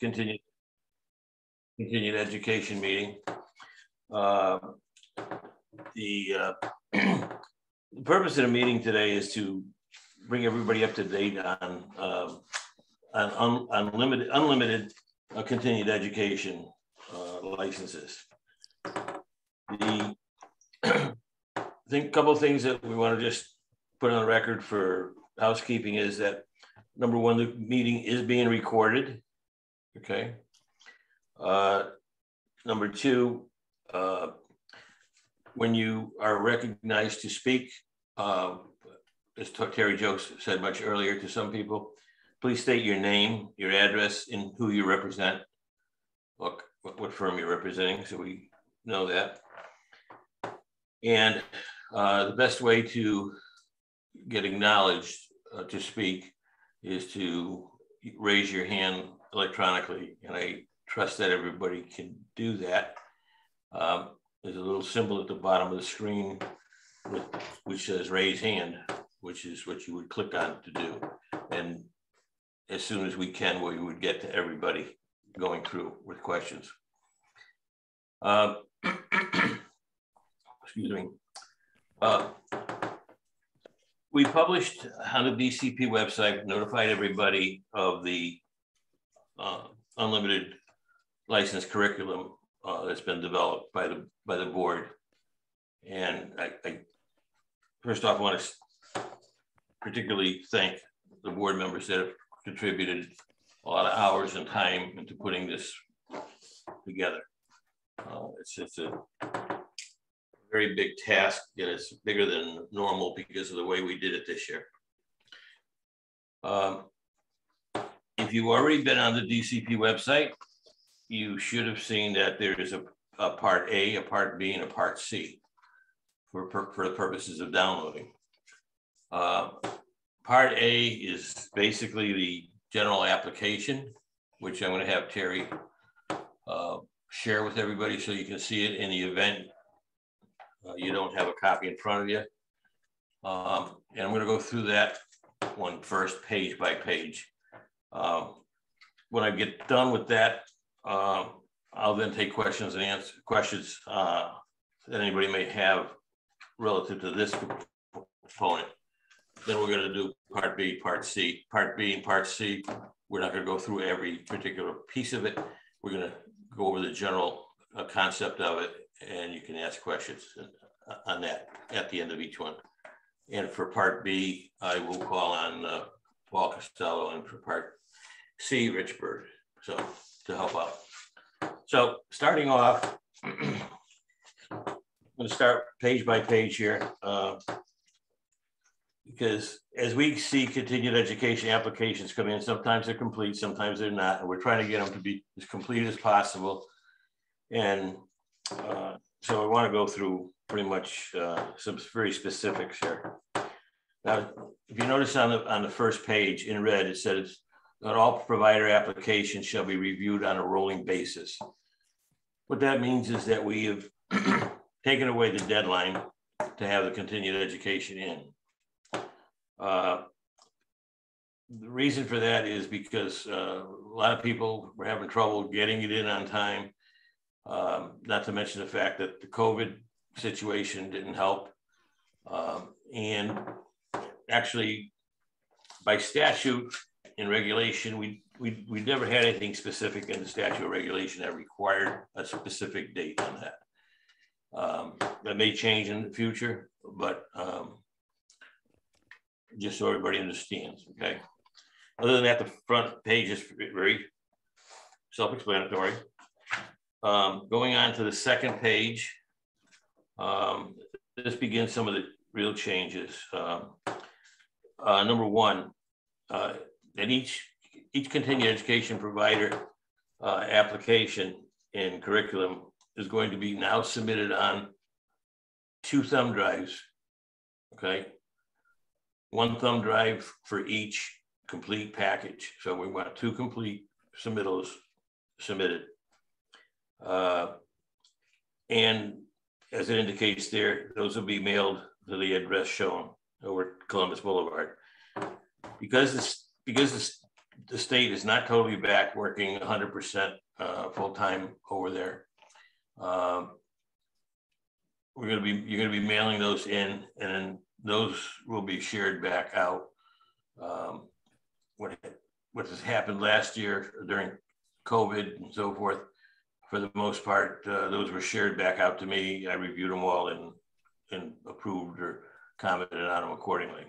continued education meeting. The purpose of the meeting today is to bring everybody up to date on unlimited continued education licenses. I think a couple of things that we want to just put on the record for housekeeping is that, number one, the meeting is being recorded. Okay. Number two, when you are recognized to speak, as Terry Jo said much earlier to some people, please state your name, your address, and who you represent, what firm you're representing, so we know that. And the best way to get acknowledged to speak is to raise your hand electronically, and I trust that everybody can do that. There's a little symbol at the bottom of the screen which says raise hand, which is what you would click on to do. And as soon as we can, we would get to everybody going through with questions. Excuse me. We published on the DCP website, notified everybody of the unlimited license curriculum that's been developed by the board. And I first off want to particularly thank the board members that have contributed a lot of hours and time into putting this together. It's a very big task, and it's bigger than normal because of the way we did it this year. If you've already been on the DCP website, you should have seen that there is a part A, a part B, and a part C for the purposes of downloading. Part A is basically the general application, which I'm going to have Terry share with everybody so you can see it in the event you don't have a copy in front of you. And I'm going to go through that one first, page by page. When I get done with that, I'll then take questions and answer questions that anybody may have relative to this component. Then we're going to do part B, part C. Part B and part C, we're not going to go through every particular piece of it. We're going to go over the general concept of it, and you can ask questions on that at the end of each one. And for part B, I will call on Paul Costello, and for part C, Rich Bird, so to help out. So starting off, I'm going to start page by page here, because as we see continued education applications come in, sometimes they're complete, sometimes they're not, and we're trying to get them to be as complete as possible. And so I want to go through pretty much some very specifics here. Now, if you notice on the first page in red, it says that all provider applications shall be reviewed on a rolling basis. What that means is that we have taken away the deadline to have the continued education in. The reason for that is because a lot of people were having trouble getting it in on time. Not to mention the fact that the COVID situation didn't help. And actually, by statute and regulation, we never had anything specific in the statute or regulation that required a specific date on that. That may change in the future, but just so everybody understands, okay? Other than that, the front page is very self-explanatory. Going on to the second page, this begins some of the real changes. Number one, that each continuing education provider application and curriculum is going to be now submitted on 2 thumb drives, okay? 1 thumb drive for each complete package. So we want 2 complete submittals submitted. And as it indicates there, those will be mailed to the address shown over Columbus Boulevard. Because the the state is not totally back working 100% full-time over there. You're going to be mailing those in, and then those will be shared back out. What has happened last year during COVID and so forth, for the most part, those were shared back out to me. I reviewed them all and approved or commented on them accordingly.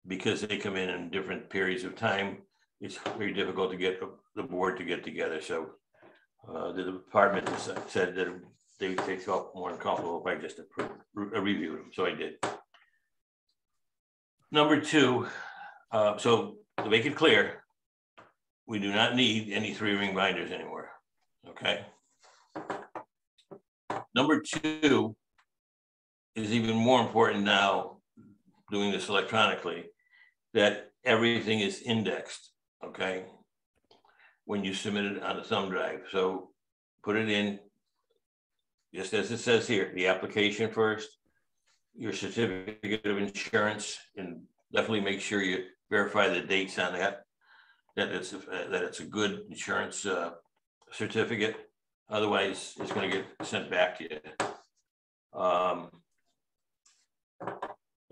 Because they come in different periods of time, it's very difficult to get the board to get together. So the department said that they felt more comfortable if I just reviewed them. So I did. Number two, so to make it clear, we do not need any 3-ring binders anymore, okay? Number two is even more important now, doing this electronically, that everything is indexed, okay? When you submit it on a thumb drive. So put it in, just as it says here, the application first, your certificate of insurance, and definitely make sure you verify the dates on that, that it's a good insurance certificate. Otherwise, it's going to get sent back to you.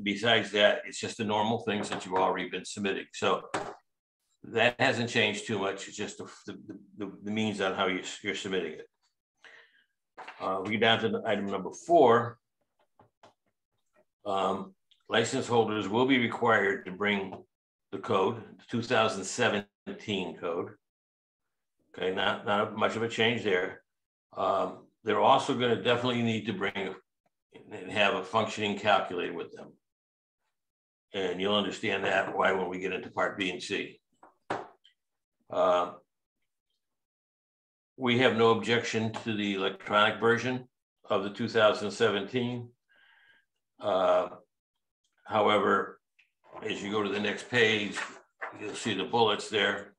Besides that, it's just the normal things that you've already been submitting. So that hasn't changed too much. It's just the means on how you're submitting it. We get down to item number 4. License holders will be required to bring the code, the 2017 code. Okay, not much of a change there. They're also going to definitely need to bring and have a functioning calculator with them. And you'll understand that why when we get into part B and C. We have no objection to the electronic version of the 2017. However, as you go to the next page, you'll see the bullets there,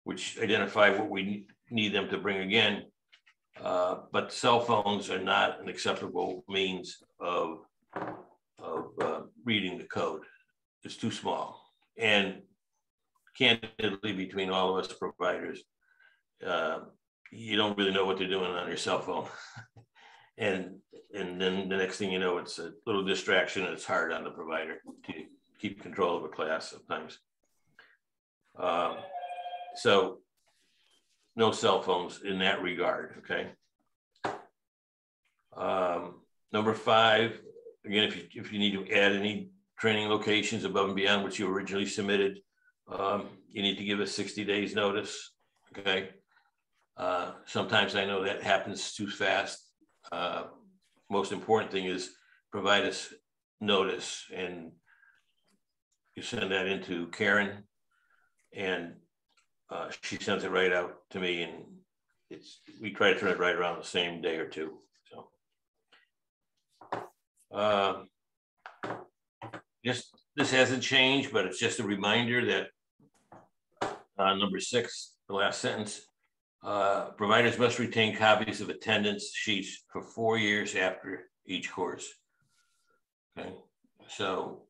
which identify what we need them to bring again. But cell phones are not an acceptable means of reading the code. It's too small. And candidly, between all of us providers, you don't really know what they're doing on your cell phone. and then the next thing you know, it's a little distraction, and it's hard on the provider to keep control of a class sometimes. So no cell phones in that regard, okay? Number 5, again, if you need to add any training locations above and beyond what you originally submitted, you need to give us 60 days notice, okay? Sometimes I know that happens too fast. Most important thing is provide us notice, and you send that into Karen, and she sends it right out to me, and we try to turn it right around the same day or two. So this hasn't changed, but it's just a reminder that number 6, the last sentence, providers must retain copies of attendance sheets for 4 years after each course. Okay, so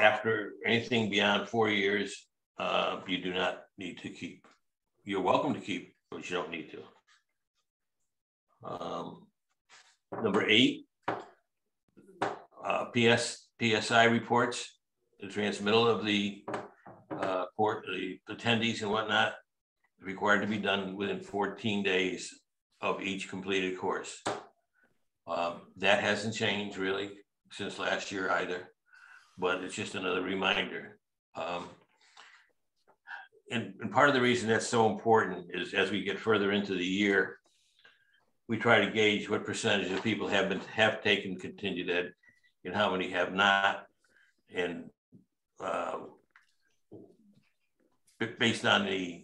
after anything beyond 4 years, you do not need to keep. You're welcome to keep, but you don't need to. Number 8, PSI reports, the transmittal of the attendees and whatnot, required to be done within 14 days of each completed course. That hasn't changed really since last year either, but it's just another reminder. And part of the reason that's so important is as we get further into the year, we try to gauge what percentage of people have taken continued ed and how many have not. And based on the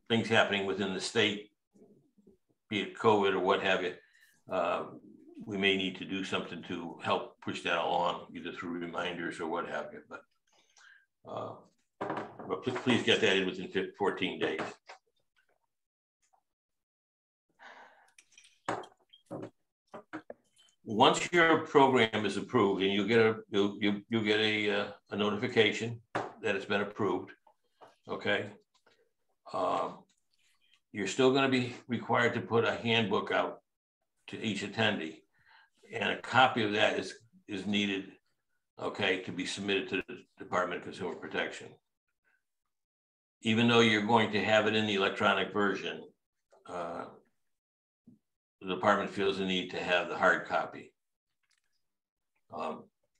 things happening within the state, be it COVID or what have you, we may need to do something to help push that along, either through reminders or what have you. But please get that in within 14 days. once your program is approved, and you'll get a notification that it's been approved, okay? You're still going to be required to put a handbook out to each attendee, and a copy of that is needed, okay, to be submitted to the Department of Consumer Protection. Even though you're going to have it in the electronic version, the department feels the need to have the hard copy.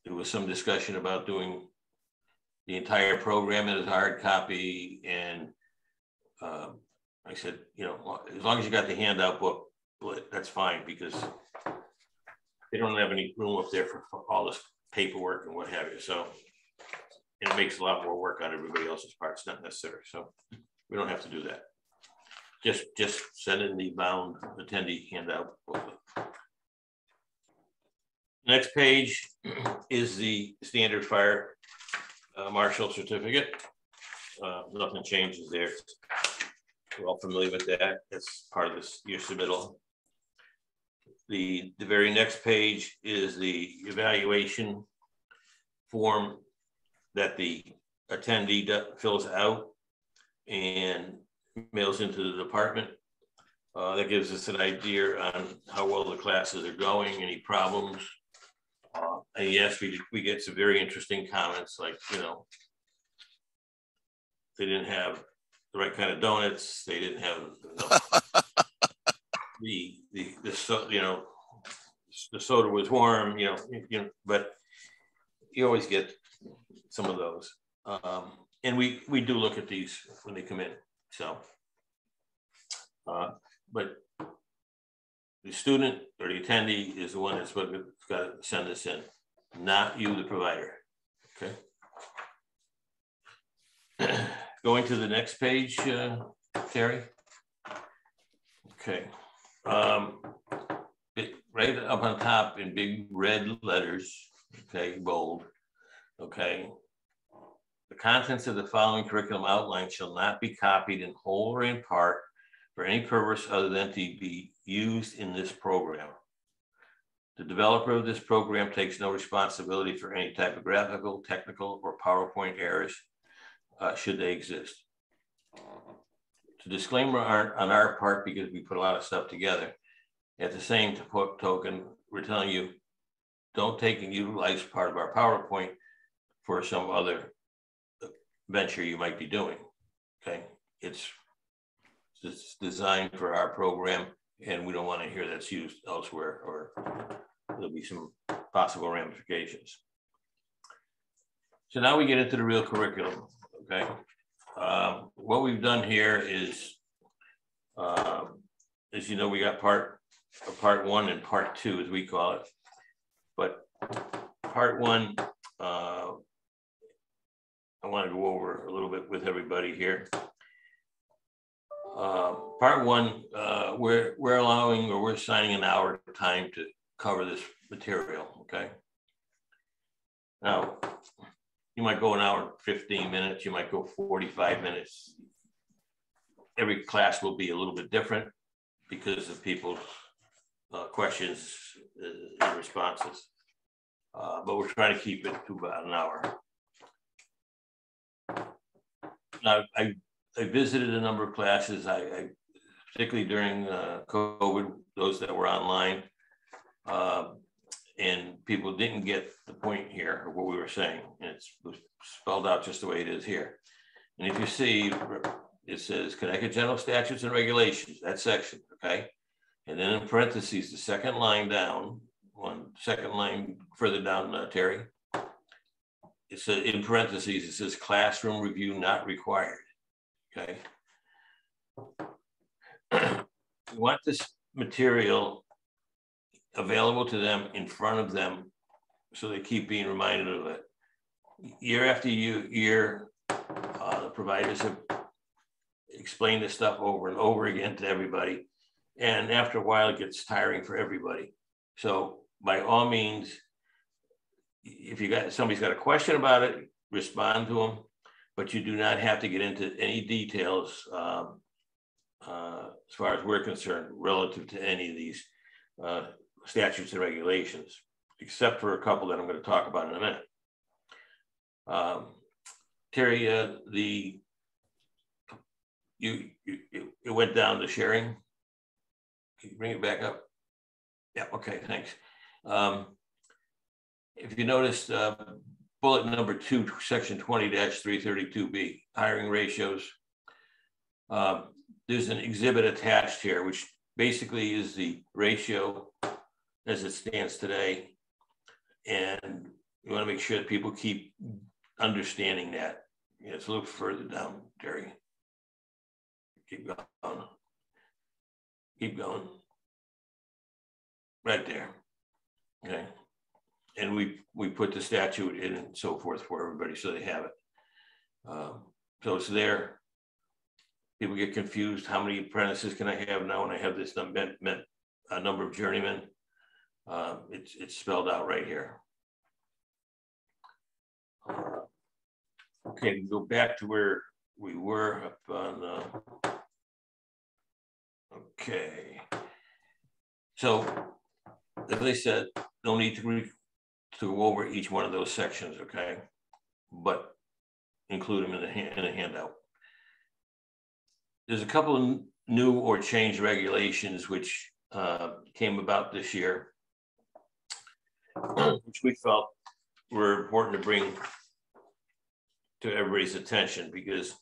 There was some discussion about doing the entire program as a hard copy, and I said, you know, as long as you got the handout book, that's fine, because they don't have any room up there for all this paperwork and what have you. So it makes a lot more work on everybody else's part. It's not necessary. So we don't have to do that. Just send in the bound attendee handout booklet. Next page is the standard fire marshal certificate. Nothing changes there. We're all familiar with that. That's part of this year submittal. The very next page is the evaluation form that the attendee fills out and mails into the department. That gives us an idea on how well the classes are going, any problems. And yes, we get some very interesting comments, like, you know, they didn't have the right kind of donuts. They didn't have the soda was warm, you know, but you always get some of those. And we do look at these when they come in. So, but the student or the attendee is the one that's got to send this in, not you, the provider. Okay. Going to the next page, Terry. Okay. Right up on top in big red letters, okay, bold, okay. The contents of the following curriculum outline shall not be copied in whole or in part for any purpose other than to be used in this program. The developer of this program takes no responsibility for any typographical, technical, or PowerPoint errors should they exist. The disclaimer on our part, because we put a lot of stuff together, at the same token, we're telling you, don't take and utilize part of our PowerPoint for some other venture you might be doing, okay? It's designed for our program, and we don't want to hear that's used elsewhere, or there'll be some possible ramifications. So now we get into the real curriculum, okay? What we've done here is, as you know, we got part 1 and part 2, as we call it. But part 1, I want to go over a little bit with everybody here. Part 1, we're allowing, or we're assigning an hour time to cover this material, okay? Now, you might go an hour and 15 minutes, you might go 45 minutes. Every class will be a little bit different because of people's questions and responses. But we're trying to keep it to about an hour. Now, I visited a number of classes, I particularly during COVID, those that were online, and people didn't get the point here of what we were saying. And it's spelled out just the way it is here. And if you see, it says Connecticut General Statutes and Regulations, that section, okay? And then in parentheses, the second line down, second line further down, Terry, it says, in parentheses, it says classroom review not required, okay? We want this material available to them, in front of them, so they keep being reminded of it. Year after year, the providers have explained this stuff over and over again to everybody. And after a while, it gets tiring for everybody. So by all means, if somebody's got a question about it, respond to them, but you do not have to get into any details as far as we're concerned relative to any of these statutes and regulations, except for a couple that I'm going to talk about in a minute. Terry, it went down to sharing. Can you bring it back up? Yeah, okay, thanks. If you notice, bullet number 2, section 20-332B, hiring ratios. There's an exhibit attached here, which basically is the ratio as it stands today. And you want to make sure that people keep understanding that. Yeah, let's look further down, Terry. Keep going. Keep going. Right there. Okay. And we put the statute in and so forth for everybody so they have it. So it's there. People get confused. How many apprentices can I have now when I have this number of journeymen? It's spelled out right here. Okay, we go back to where we were up on. Okay. So, as I said, no need to go over each one of those sections, okay? But include them in the handout. There's a couple of new or changed regulations which came about this year, which we felt were important to bring to everybody's attention, because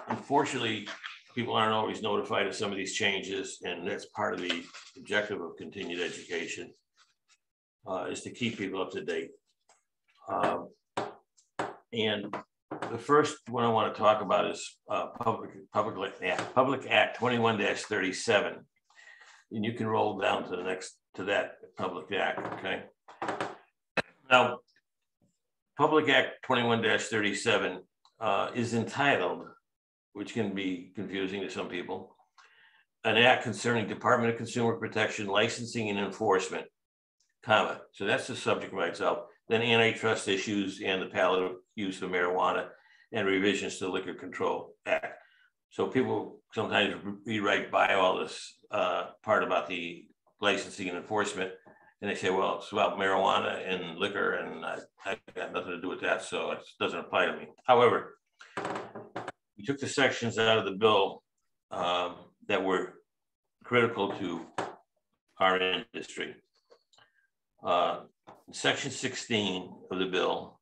unfortunately, people aren't always notified of some of these changes, and that's part of the objective of continued education, is to keep people up to date. And the first one I want to talk about is Public Act 21-37, and you can roll down to that Public Act. Okay. Now, Public Act 21-37 is entitled, which can be confusing to some people, an act concerning Department of Consumer Protection, licensing and enforcement, comma. So that's the subject by itself. Then antitrust issues and the palliative use of marijuana and revisions to the Liquor Control Act. So people sometimes rewrite by all this part about the licensing and enforcement, and they say, well, it's about marijuana and liquor, and I got nothing to do with that, so it doesn't apply to me. However, we took the sections out of the bill that were critical to our industry. Section 16 of the bill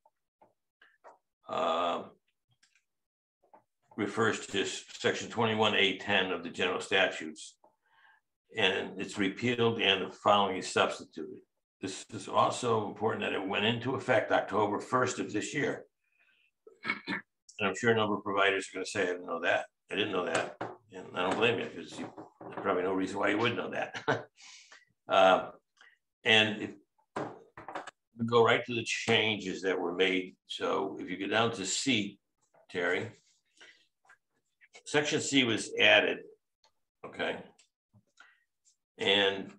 refers to section 21A10 of the general statutes, and it's repealed and the following is substituted. This is also important that it went into effect October 1st of this year. And I'm sure a number of providers are going to say, I didn't know that. I didn't know that. And I don't blame you, because there's probably no reason why you would know that. And if we go right to the changes that were made. So if you go down to C, Terry, section C was added, okay? And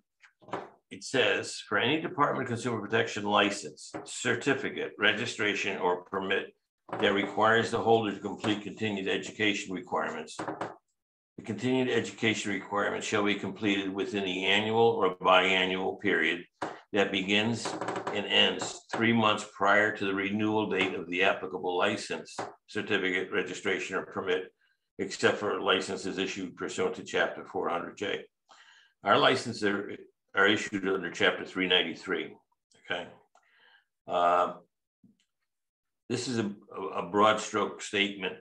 it says, for any Department of Consumer Protection license, certificate, registration, or permit that requires the holder to complete continued education requirements, the continued education requirements shall be completed within the annual or biannual period that begins and ends 3 months prior to the renewal date of the applicable license, certificate, registration, or permit, except for licenses issued pursuant to Chapter 400J. Our licenses are issued under Chapter 393, okay? This is a broad stroke statement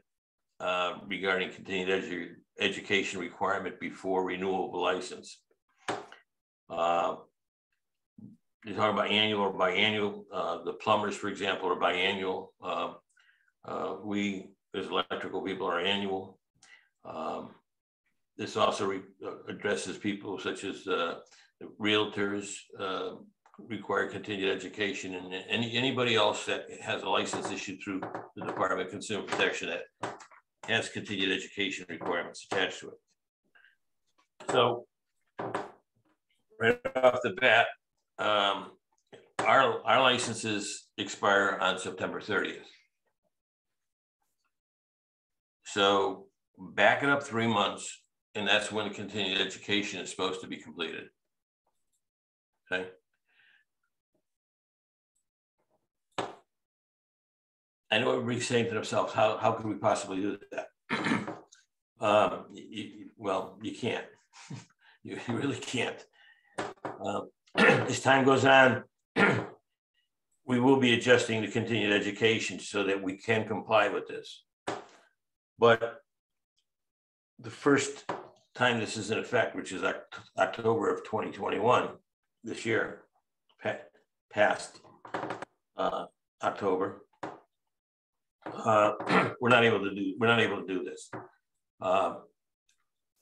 regarding continued education requirement before renewal of a license. You're talking about annual or biannual. The plumbers, for example, are biannual. We, as electrical people, are annual. This also addresses people such as realtors, require continued education, and anybody else that has a license issued through the Department of Consumer Protection that has continued education requirements attached to it. So right off the bat, our licenses expire on September 30th. So back it up 3 months, and that's when continued education is supposed to be completed. Okay. I know everybody's saying to themselves, how can we possibly do that? Well, you can't. You really can't. As time goes on, we will be adjusting the continued education so that we can comply with this. But the first time this is in effect, which is October of 2021, this year, past October, we're not able to do this.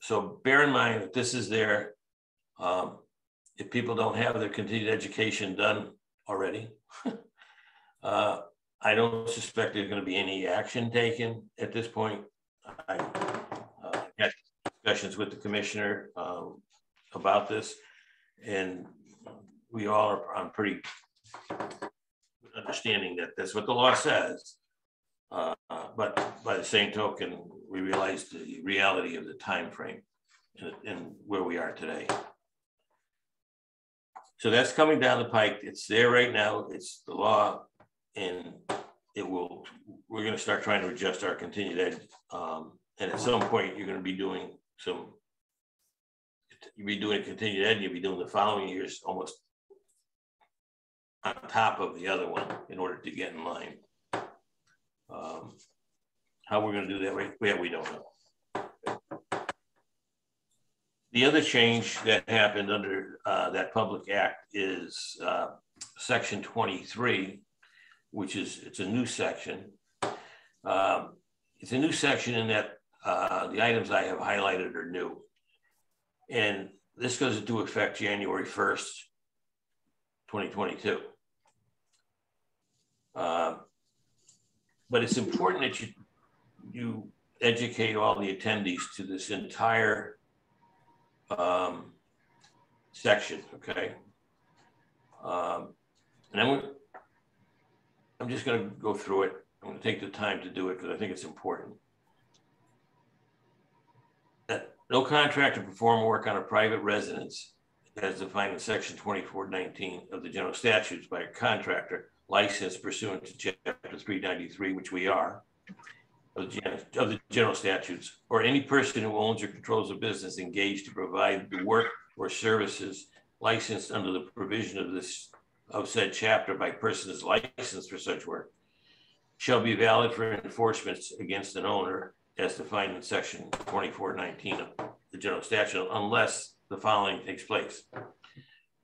So bear in mind that this is there. If people don't have their continued education done already, I don't suspect there's going to be any action taken at this point. I had discussions with the commissioner about this, and we all are on pretty understanding that that's what the law says. But by the same token, we realize the reality of the time frame and where we are today. So that's coming down the pike. It's there right now. It's the law, and we're going to start trying to adjust our continued ed. And at some point, you're going to be doing continued ed, and you'll be doing the following years almost on top of the other one in order to get in line. How we're going to do that, we don't know. The other change that happened under that public act is section 23, which it's a new section. It's a new section in that the items I have highlighted are new. And this goes into effect January 1st, 2022. But it's important that you educate all the attendees to this entire section, okay? And I'm just going to go through it. I'm going to take the time to do it because I think it's important. That no contractor perform work on a private residence as defined in section 2419 of the general statutes by a contractor licensed pursuant to chapter 393, which we are, of the general statutes, or any person who owns or controls a business engaged to provide the work or services licensed under the provision of said chapter by persons licensed for such work, shall be valid for enforcement against an owner as defined in section 2419 of the general statute, unless the following takes place.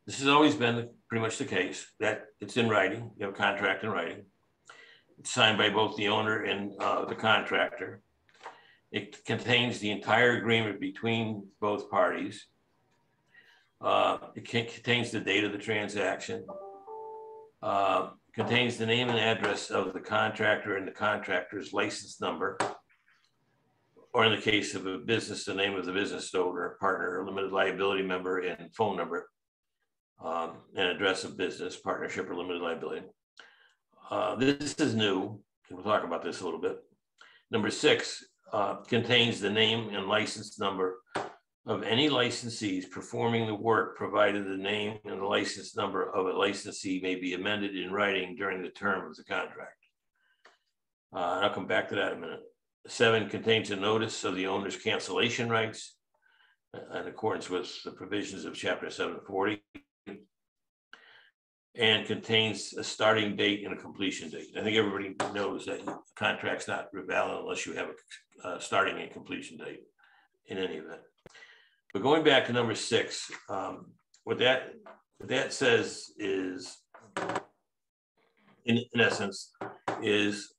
This has always been pretty much the case, that it's in writing, you have a contract in writing. It's signed by both the owner and the contractor. It contains the entire agreement between both parties. It contains the date of the transaction. Contains the name and address of the contractor and the contractor's license number, or in the case of a business, the name of the business owner, partner, or limited liability member, and phone number, and address of business, partnership, or limited liability. This is new, and we'll talk about this a little bit. Number 6 contains the name and license number of any licensees performing the work, provided the name and the license number of a licensee may be amended in writing during the term of the contract. I'll come back to that in a minute. 7 contains a notice of the owner's cancellation rights in accordance with the provisions of chapter 740, and contains a starting date and a completion date. I think everybody knows that the contract's not valid unless you have a starting and completion date in any event. But going back to number 6, what that says is, in essence, is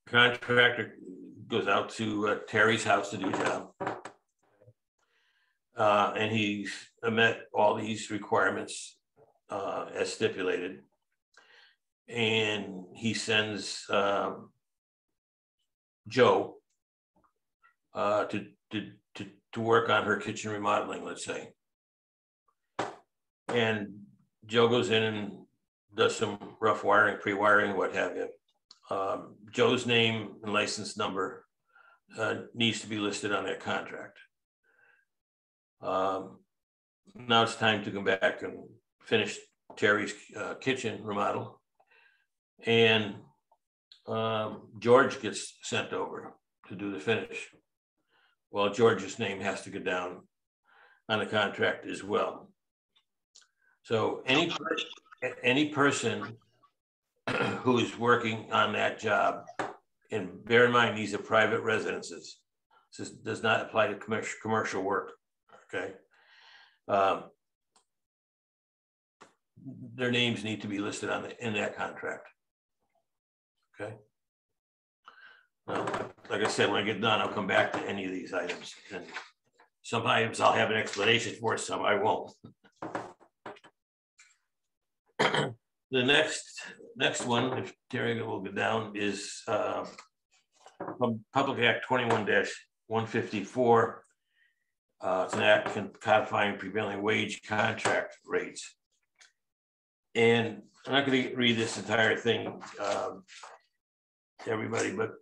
contractor goes out to Terry's house to do a job, and he's met all these requirements as stipulated, and he sends Joe to work on her kitchen remodeling, let's say. And Joe goes in and does some rough wiring, pre-wiring, what have you. Joe's name and license number needs to be listed on that contract. Now it's time to come back and finish Terry's kitchen remodel. And George gets sent over to do the finish. Well, George's name has to go down on the contract as well. So any person who is working on that job, and bear in mind, these are private residences. This does not apply to commercial work, okay? Their names need to be listed in that contract, okay? Like I said, when I get done, I'll come back to any of these items. And some items I'll have an explanation for, some I won't. The next one, if Terry will go down, is Public Act 21-154. It's an act codifying prevailing wage contract rates. And I'm not going to read this entire thing to everybody, but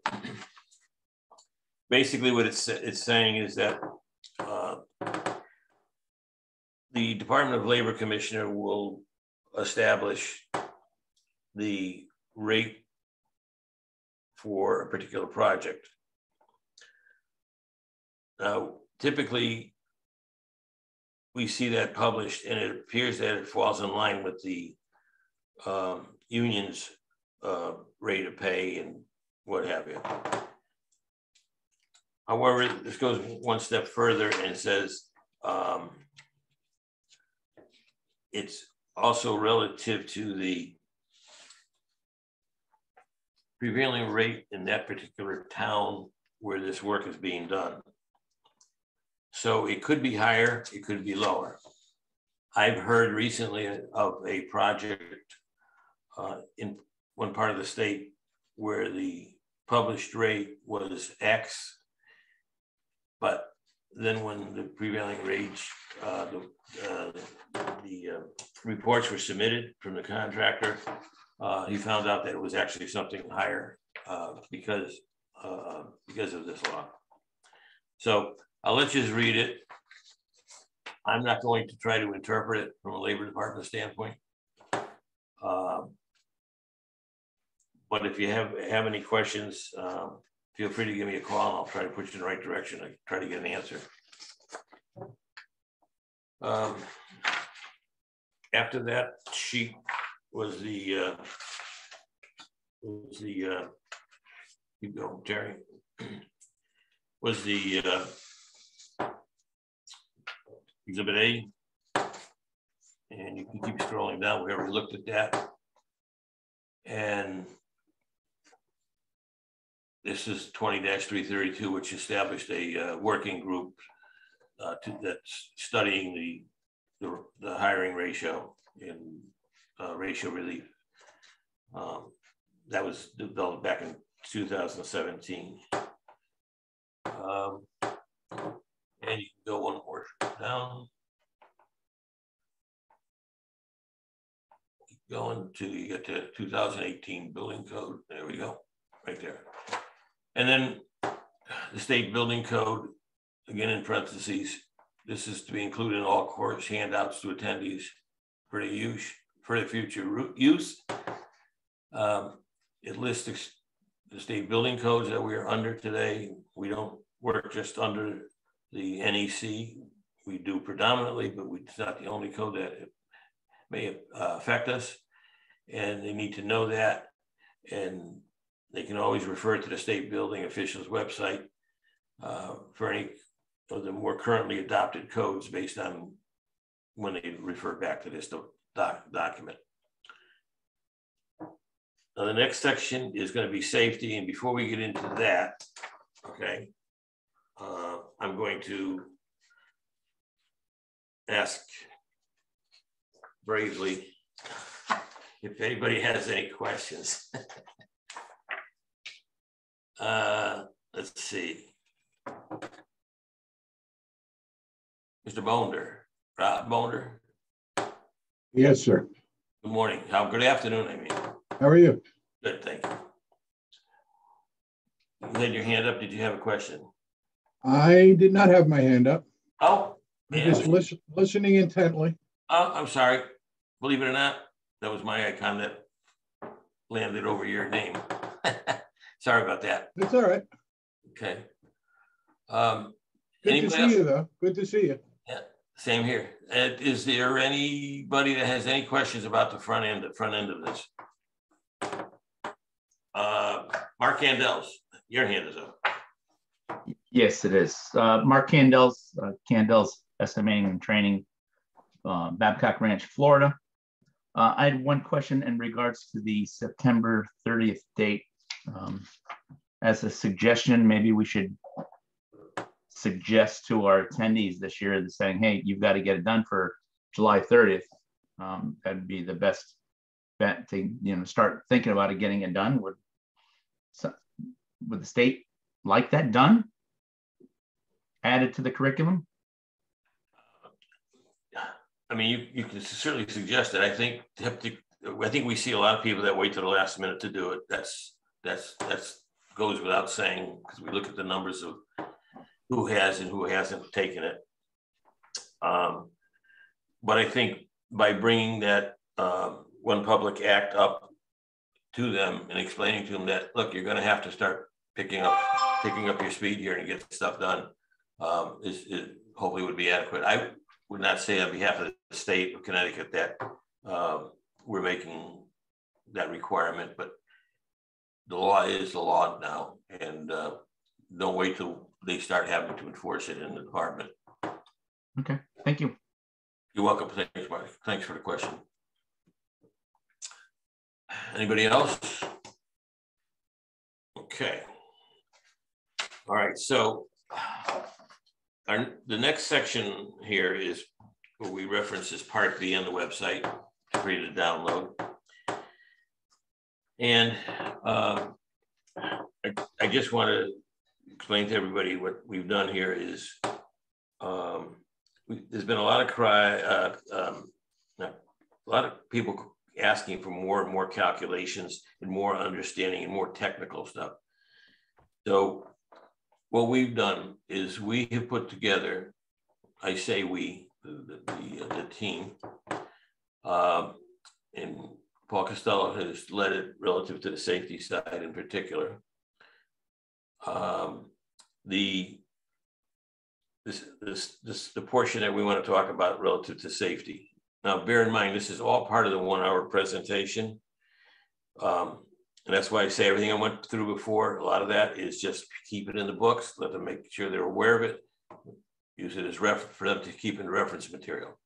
basically what it's saying is that the Department of Labor Commissioner will establish the rate for a particular project. Now, typically, we see that published, and it appears that it falls in line with the union's rate of pay and what have you. However, this goes one step further and says it's also relative to the prevailing rate in that particular town where this work is being done. So it could be higher, it could be lower. I've heard recently of a project in one part of the state where the published rate was X, but then when the prevailing wage, the reports were submitted from the contractor, he found out that it was actually something higher because of this law. So I'll let you just read it. I'm not going to try to interpret it from a Labor Department standpoint. But if you have any questions, feel free to give me a call. I'll try to put you in the right direction. I try to get an answer. After that sheet was the keep going, Terry, was the Exhibit A, and you can keep scrolling down. We already looked at that, and this is 20-332, which established a working group that's studying the hiring ratio and ratio relief. That was developed back in 2017. And you can go one more down. Keep going till you get to 2018 building code. There we go, right there. And then the state building code, again in parentheses, this is to be included in all course handouts to attendees for the future use. It lists the state building codes that we are under today. We don't work just under the NEC. We do predominantly, but it's not the only code that may affect us. And they need to know that. And they can always refer to the state building officials website for any of the more currently adopted codes based on when they refer back to this document. Now, the next section is going to be safety. And before we get into that, okay, I'm going to ask bravely if anybody has any questions. Let's see. Mr. Bonder, Rob Bonder. Yes, sir. Good morning. Good afternoon, I mean. How are you? Good, thank you. You had your hand up. Did you have a question? I did not have my hand up. Oh, I'm just listening intently. Oh, I'm sorry. Believe it or not, that was my icon that landed over your name. Sorry about that. It's all right. Okay. Good to see you, though. Good to see you. Yeah, same here. Is there anybody that has any questions about the front end of this? Mark Candels, your hand is up. Yes, it is. Mark Candels, Candels Estimating and Training, Babcock Ranch, Florida. I had one question in regards to the September 30th date. As a suggestion, maybe we should suggest to our attendees this year that saying, hey, you've got to get it done for July 30th. That'd be the best bet to start thinking about it, getting it done. Would the state like that done? Added to the curriculum? I mean, you can certainly suggest it. I think we see a lot of people that wait to the last minute to do it. That's goes without saying, because we look at the numbers of who has and who hasn't taken it. But I think by bringing that One Public Act up to them and explaining to them that, look, you're going to have to start picking up your speed here and get stuff done, is hopefully would be adequate. I would not say on behalf of the state of Connecticut that we're making that requirement, but the law is the law now, and don't wait till they start having to enforce it in the department. Okay, thank you. You're welcome. Thanks, Mark. Thanks for the question. Anybody else? Okay. All right, so the next section here is what we reference as Part B on the website, free to download. And I just want to explain to everybody what we've done here is there's been a lot of people asking for more and more calculations and more understanding and more technical stuff. So what we've done is we have put together, I say we, the team, and Paul Costello has led it relative to the safety side in particular. The portion that we want to talk about relative to safety. Now, bear in mind, this is all part of the 1 hour presentation. And that's why I say everything I went through before, a lot of that is just keep it in the books, let them make sure they're aware of it, use it as reference for them to keep in reference material.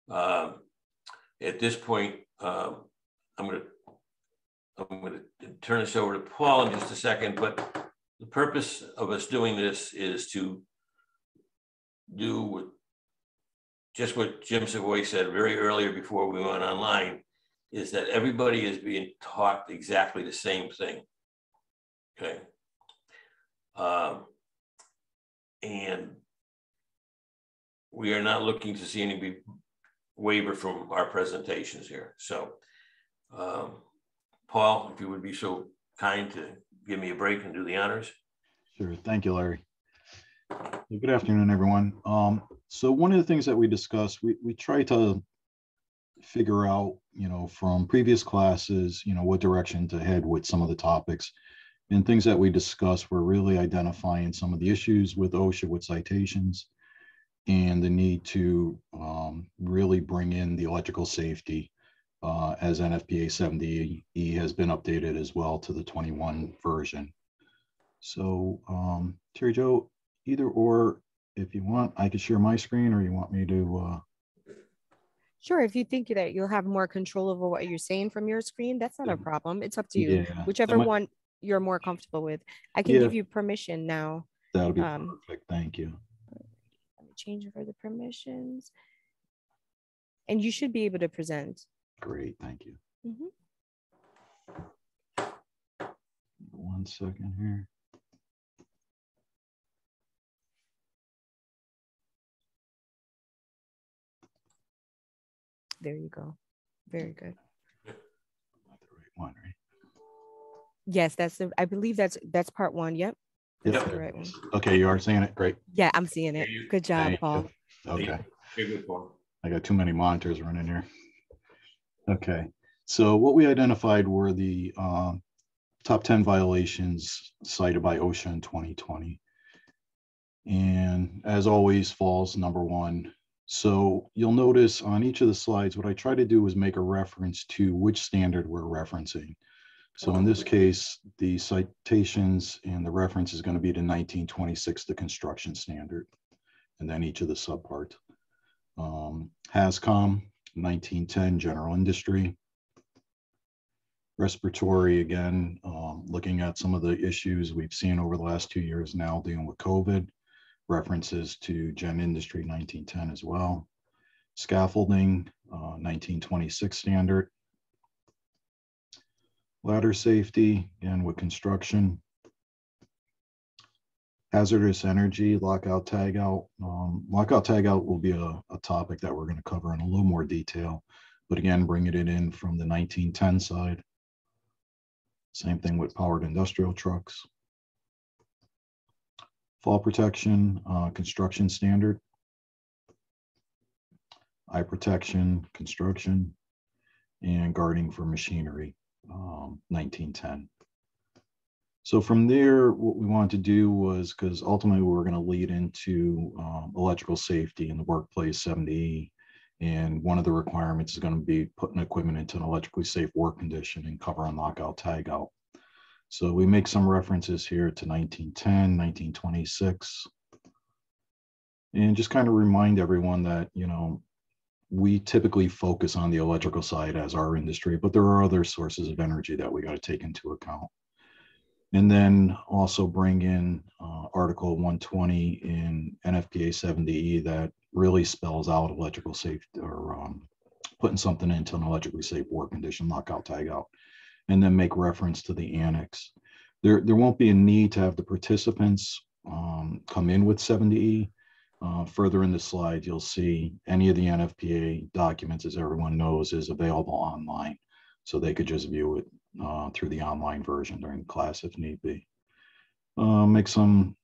At this point, I'm going to turn this over to Paul in just a second, but the purpose of us doing this is to do just what Jim Savoy said very earlier before we went online, is that everybody is being taught exactly the same thing, okay? And we are not looking to see any waiver from our presentations here. So, Paul, if you would be so kind to give me a break and do the honors. Sure, thank you, Larry. Good afternoon, everyone. So one of the things that we discussed, we try to figure out, from previous classes, what direction to head with some of the topics, and things that we discussed were really identifying some of the issues with OSHA with citations and the need to really bring in the electrical safety as NFPA 70E has been updated as well to the 21 version. So Terry Jo, either or, if you want, I could share my screen, or you want me to Sure, if you think that you'll have more control over what you're saying from your screen, that's not a problem. It's up to you. Yeah, whichever one you're more comfortable with. I can give you permission now. That'll be perfect. Thank you. Let me change over the permissions. And you should be able to present. Great, thank you. Mm-hmm. 1 second here. There you go. Very good. Not the right one, right? Yes, I believe that's part one. Yep. That's Yep. the correct one. Okay, you are seeing it. Great. Yeah, I'm seeing it. Good job, Thank Paul. you. Okay. Good one. I got too many monitors running here. Okay. So what we identified were the top 10 violations cited by OSHA in 2020. And as always, falls number one. So you'll notice on each of the slides, what I try to do is make a reference to which standard we're referencing. So in this case, the citations and the reference is going to be to 1926, the construction standard, and then each of the subparts. HASCOM, 1910, general industry. Respiratory, again, looking at some of the issues we've seen over the last 2 years now dealing with COVID. References to Gen Industry 1910 as well. Scaffolding, 1926 standard. Ladder safety, again with construction. Hazardous energy, lockout tagout. Lockout tagout will be a topic that we're going to cover in a little more detail, but again, bringing it in from the 1910 side. Same thing with powered industrial trucks. Fall protection, construction standard. Eye protection, construction, and guarding for machinery, 1910. So from there, what we wanted to do was, because ultimately we were going to lead into electrical safety in the workplace 70E, and one of the requirements is going to be putting equipment into an electrically safe work condition and cover on lockout tagout. So we make some references here to 1910, 1926, and just kind of remind everyone that, you know, we typically focus on the electrical side as our industry, but there are other sources of energy that we got to take into account. And then also bring in Article 120 in NFPA 70E that really spells out electrical safety, or putting something into an electrically safe work condition, lockout tagout, and then make reference to the annex. There won't be a need to have the participants come in with 70E. Further in the slide, you'll see any of the NFPA documents, as everyone knows, is available online. So they could just view it through the online version during class if need be. Make some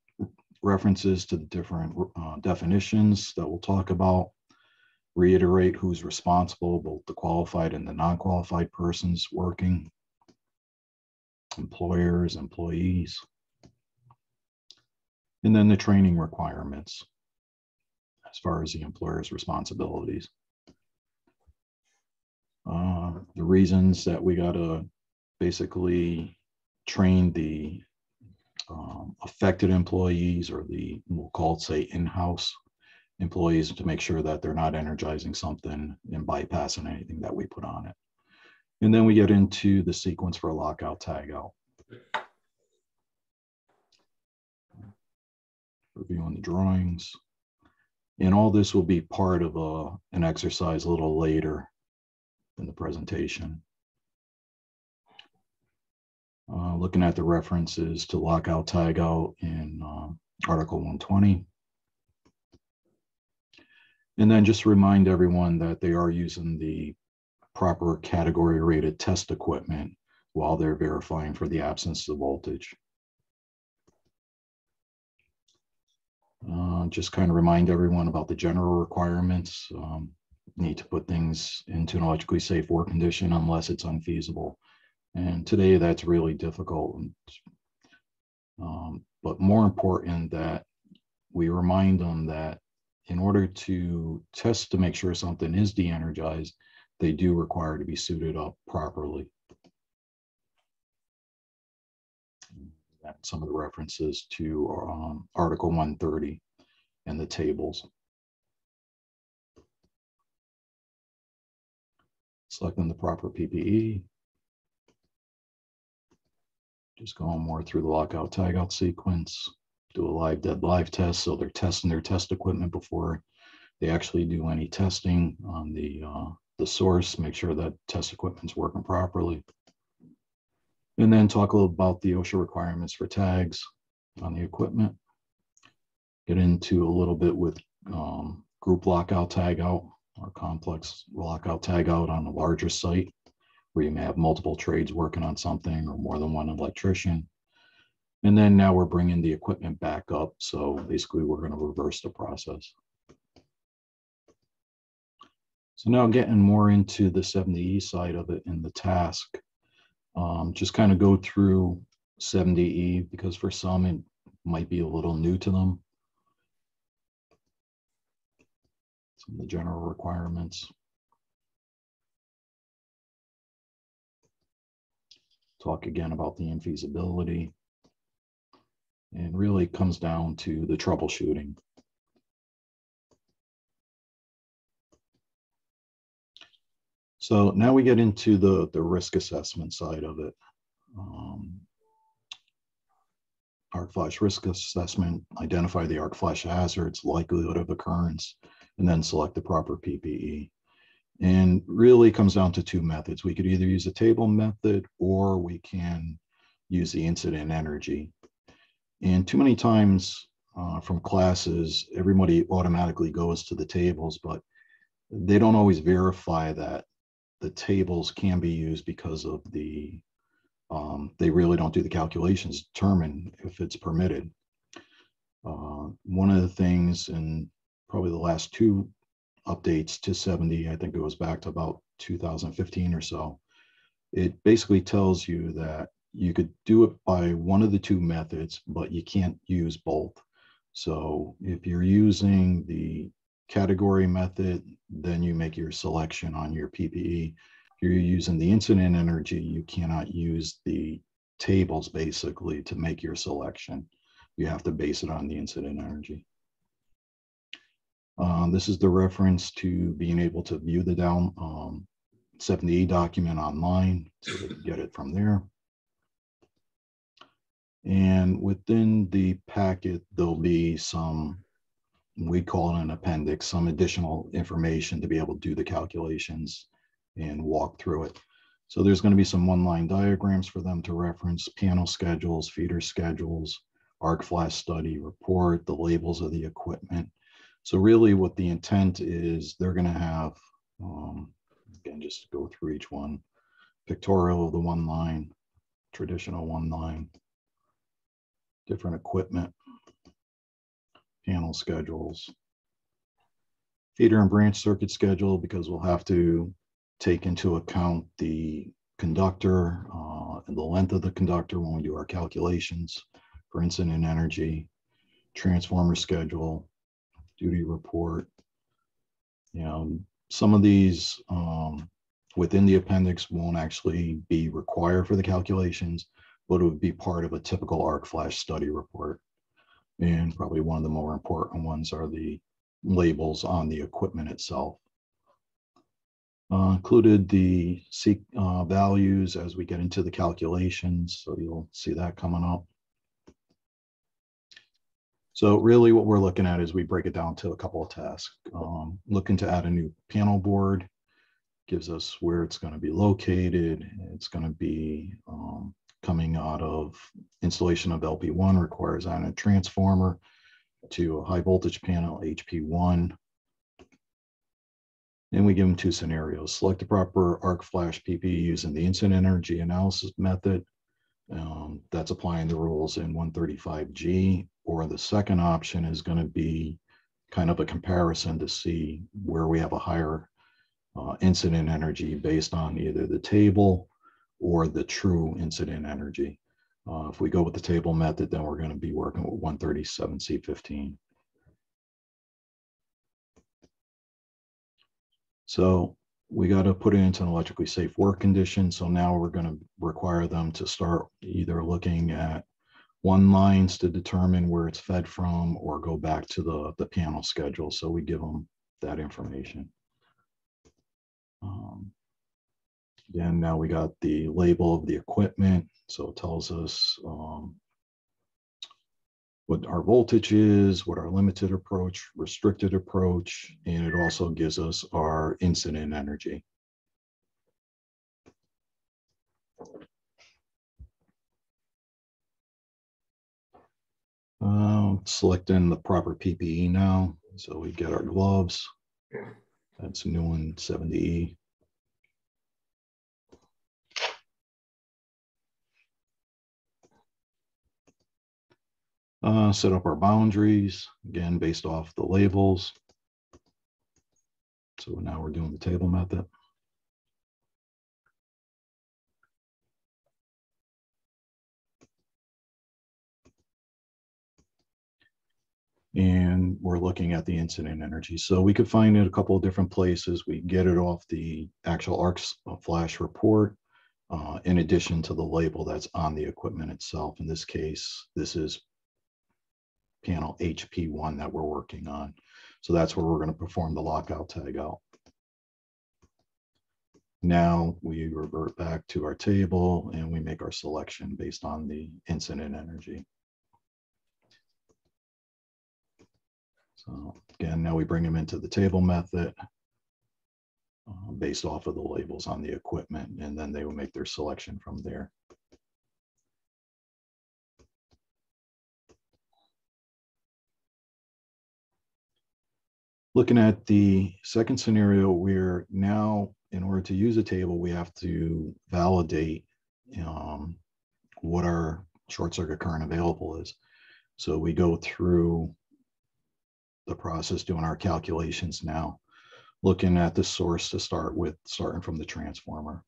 references to the different definitions that we'll talk about. Reiterate who's responsible, both the qualified and the non-qualified persons working. Employers, employees. And then the training requirements as far as the employer's responsibilities. The reasons that we got to basically train the affected employees, or we'll call it, say, in-house employees, to make sure that they're not energizing something and bypassing anything that we put on it. And then we get into the sequence for a lockout tagout. Reviewing the drawings. And all this will be part of an exercise a little later in the presentation. Looking at the references to lockout tagout in Article 120. And then just remind everyone that they are using the proper category rated test equipment while they're verifying for the absence of voltage. Just kind of remind everyone about the general requirements. Need to put things into an electrically safe work condition unless it's unfeasible. And today that's really difficult. But more important, that we remind them that in order to test to make sure something is de-energized, they do require to be suited up properly. Some of the references to Article 130 and the tables. Selecting the proper PPE. Just going more through the lockout tagout sequence. Do a live dead live test, so they're testing their test equipment before they actually do any testing on the source. Make sure that test equipment's working properly. And then talk a little about the OSHA requirements for tags on the equipment. Get into a little bit with group lockout tagout or complex lockout tagout on a larger site where you may have multiple trades working on something or more than one electrician. And then now we're bringing the equipment back up. So basically we're going to reverse the process. So now getting more into the 70E side of it in the task, just kind of go through 70E because for some it might be a little new to them. Some of the general requirements. Talk again about the infeasibility. And really comes down to the troubleshooting. So now we get into the risk assessment side of it. Arc flash risk assessment, identify the arc flash hazards, likelihood of occurrence, and then select the proper PPE. And really comes down to two methods. We could either use a table method or we can use the incident energy. And too many times from classes, everybody automatically goes to the tables, but they don't always verify that the tables can be used because of the, they really don't do the calculations to determine if it's permitted. One of the things in probably the last two updates to 70, I think it goes back to about 2015 or so, it basically tells you that you could do it by one of the two methods, but you can't use both. So if you're using the category method, then you make your selection on your PPE. If you're using the incident energy, you cannot use the tables basically to make your selection. You have to base it on the incident energy. This is the reference to being able to view the 70E document online, so they can get it from there. And within the packet, there'll be some, we call it an appendix, some additional information to be able to do the calculations and walk through it. So there's going to be some one-line diagrams for them to reference, panel schedules, feeder schedules, arc flash study report, the labels of the equipment. So really what the intent is, they're going to have, again, just go through each one, pictorial of the one line, traditional one line, different equipment, panel schedules, feeder and branch circuit schedule, because we'll have to take into account the conductor and the length of the conductor when we do our calculations for incident energy, transformer schedule, duty report. You know, some of these within the appendix won't actually be required for the calculations, but it would be part of a typical arc flash study report. And probably one of the more important ones are the labels on the equipment itself. Included the seek values as we get into the calculations, so you'll see that coming up. So really what we're looking at is we break it down to a couple of tasks. Looking to add a new panel board, gives us where it's going to be located. It's going to be coming out of installation of LP1, requires on a transformer to a high voltage panel, HP1. And we give them two scenarios. Select the proper arc flash PPE using the incident energy analysis method. That's applying the rules in 135G, or the second option is going to be kind of a comparison to see where we have a higher incident energy based on either the table or the true incident energy. If we go with the table method, then we're going to be working with 137C15. So we got to put it into an electrically safe work condition. So now we're going to require them to start either looking at one lines to determine where it's fed from, or go back to the panel schedule. So we give them that information. Again, now we got the label of the equipment. So it tells us what our voltage is, what our limited approach, restricted approach, and it also gives us our incident energy. Selecting the proper PPE now. So we get our gloves. That's new in 70E. Set up our boundaries, again, based off the labels. So now we're doing the table method. And we're looking at the incident energy. So we could find it a couple of different places. We get it off the actual arc flash report, in addition to the label that's on the equipment itself. In this case, this is panel HP1 that we're working on. So that's where we're going to perform the lockout tag out. Now we revert back to our table and we make our selection based on the incident energy. So again, now we bring them into the table method based off of the labels on the equipment, and then they will make their selection from there. Looking at the second scenario, we're now, in order to use a table, we have to validate what our short circuit current available is. So we go through the process doing our calculations now, looking at the source to start with, starting from the transformer.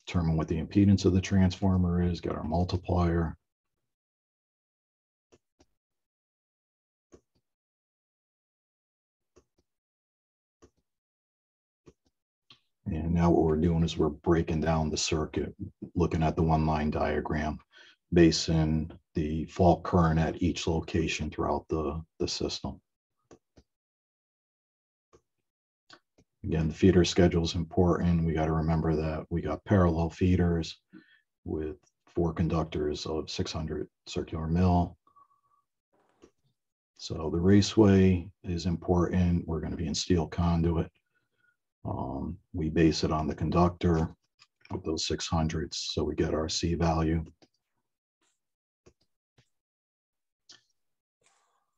Determine what the impedance of the transformer is, get our multiplier. And now what we're doing is we're breaking down the circuit, looking at the one line diagram, basing the fault current at each location throughout the system. Again, the feeder schedule is important. We got to remember that we got parallel feeders with 4 conductors of 600 circular mil. So the raceway is important. We're going to be in steel conduit. We base it on the conductor of those 600s, so we get our C value.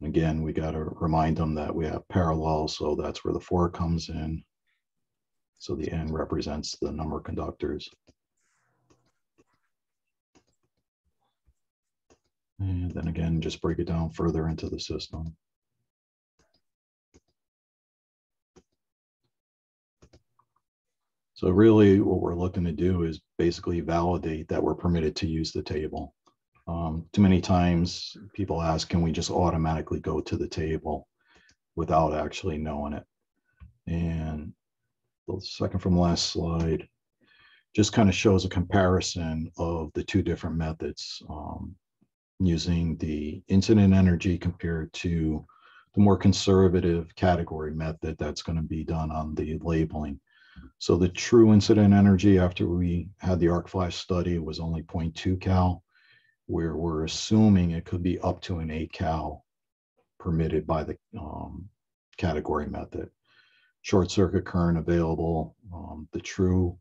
Again, we got to remind them that we have parallel, so that's where the 4 comes in. So the N represents the number of conductors. And then again, just break it down further into the system. So really what we're looking to do is basically validate that we're permitted to use the table. Too many times people ask, can we just automatically go to the table without actually knowing it? And the second from last slide just kind of shows a comparison of the 2 different methods, using the incident energy compared to the more conservative category method that's going to be done on the labeling. So the true incident energy after we had the arc flash study was only 0.2 cal, where we're assuming it could be up to an 8 cal permitted by the category method. Short circuit current available, the true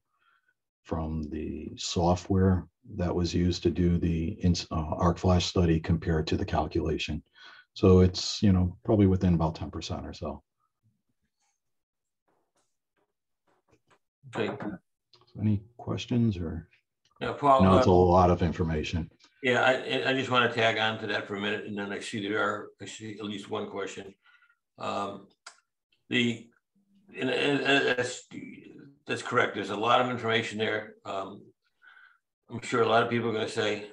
from the software that was used to do the arc flash study compared to the calculation. So it's, probably within about 10% or so. Okay. So any questions or? Now, Paul, No, it's a lot of information. Yeah, I just want to tag on to that for a minute, and then I see at least one question. That's correct. There's a lot of information there. I'm sure a lot of people are going to say,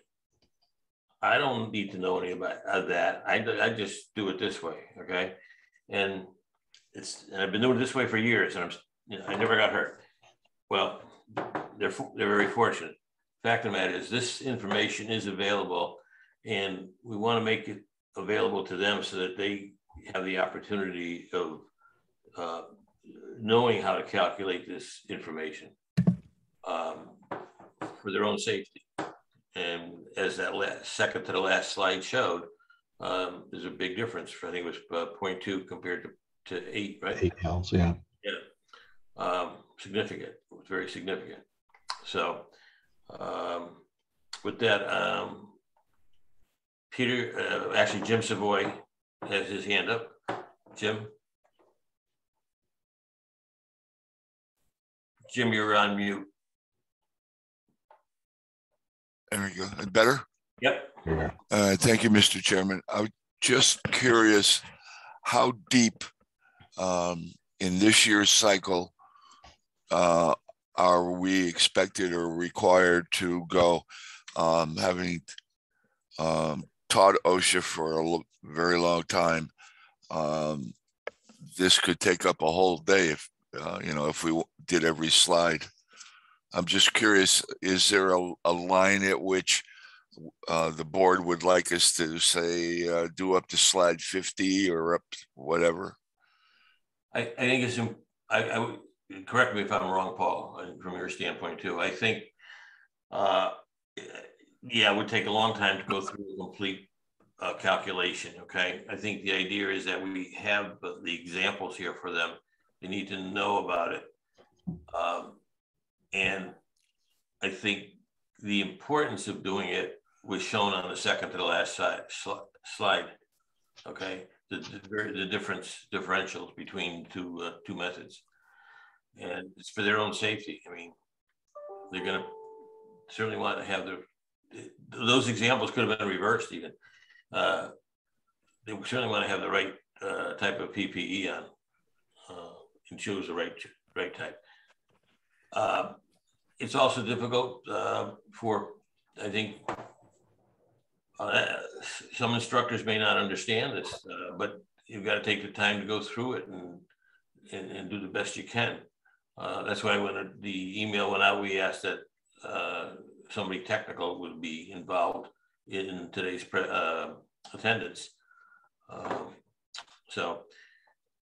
I don't need to know any about that. I just do it this way, okay? And I've been doing it this way for years, and I never got hurt. Well, they're very fortunate. Fact of the matter is, this information is available, and we want to make it available to them so that they have the opportunity of knowing how to calculate this information for their own safety. And as that second to the last slide showed, there's a big difference. I think it was 0.2 compared to 8, right? 8 cals, yeah. Yeah, significant. It was very significant. So with that, Peter, actually Jim Savoy has his hand up. Jim? Jim, you're on mute. There we go. Better? Yep. Thank you, Mr. Chairman. I'm just curious how deep in this year's cycle are we expected or required to go? Having taught OSHA for a very long time, this could take up a whole day if if we did every slide. I'm just curious, is there a line at which the board would like us to say do up to slide 50 or up whatever? I think it's, I would, correct me if I'm wrong, Paul, from your standpoint too. I think, yeah, it would take a long time to go through a complete calculation, okay? I think the idea is that we have the examples here for them. They need to know about it. And I think the importance of doing it was shown on the second to the last slide, okay? The differentials between two methods. And it's for their own safety. I mean, they're gonna certainly want to have those examples could have been reversed even. They certainly want to have the right type of PPE on and choose the right type. It's also difficult for, I think, some instructors may not understand this, but you've got to take the time to go through it and do the best you can. That's why when the email went out, we asked that somebody technical would be involved in today's attendance. So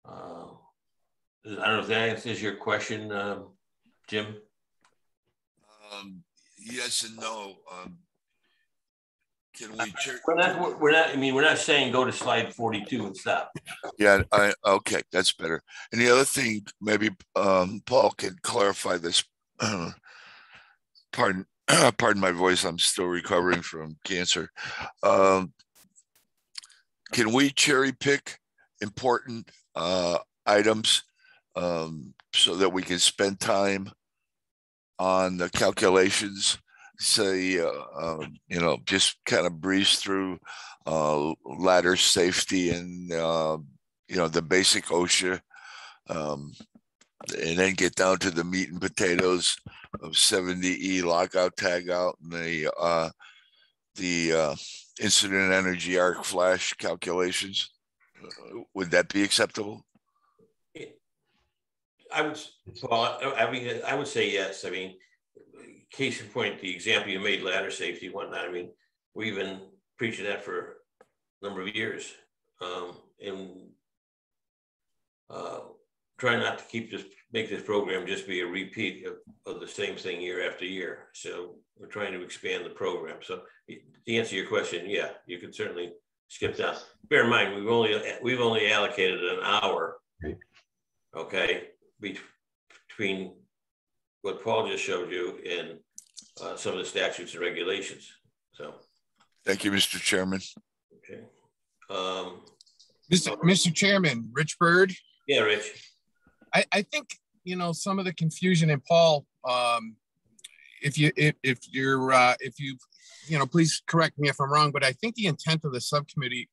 I don't know if that answers your question, Jim. Yes and no. Can we? We're not. I mean, we're not saying go to slide 42 and stop. Yeah. Okay, that's better. And the other thing, maybe Paul can clarify this. Pardon my voice. I'm still recovering from cancer. Can we cherry pick important items so that we can spend time on the calculations? Say, just kind of breeze through ladder safety and, the basic OSHA, and then get down to the meat and potatoes of 70E lockout, tag out, and the incident energy arc flash calculations. Would that be acceptable? I would say yes. I mean, case in point, the example you made, ladder safety, whatnot. I mean, we've been preaching that for a number of years, and trying not to make this program just be a repeat of the same thing year after year. So we're trying to expand the program. So to answer your question, yeah, you could certainly skip down. Bear in mind, we've only allocated an hour, okay, between what Paul just showed you and some of the statutes and regulations. So, thank you, Mr. Chairman. Okay. Mr. Chairman, Rich Bird. Yeah, Rich. I think some of the confusion, and Paul, if you please correct me if I'm wrong, but I think the intent of the subcommittee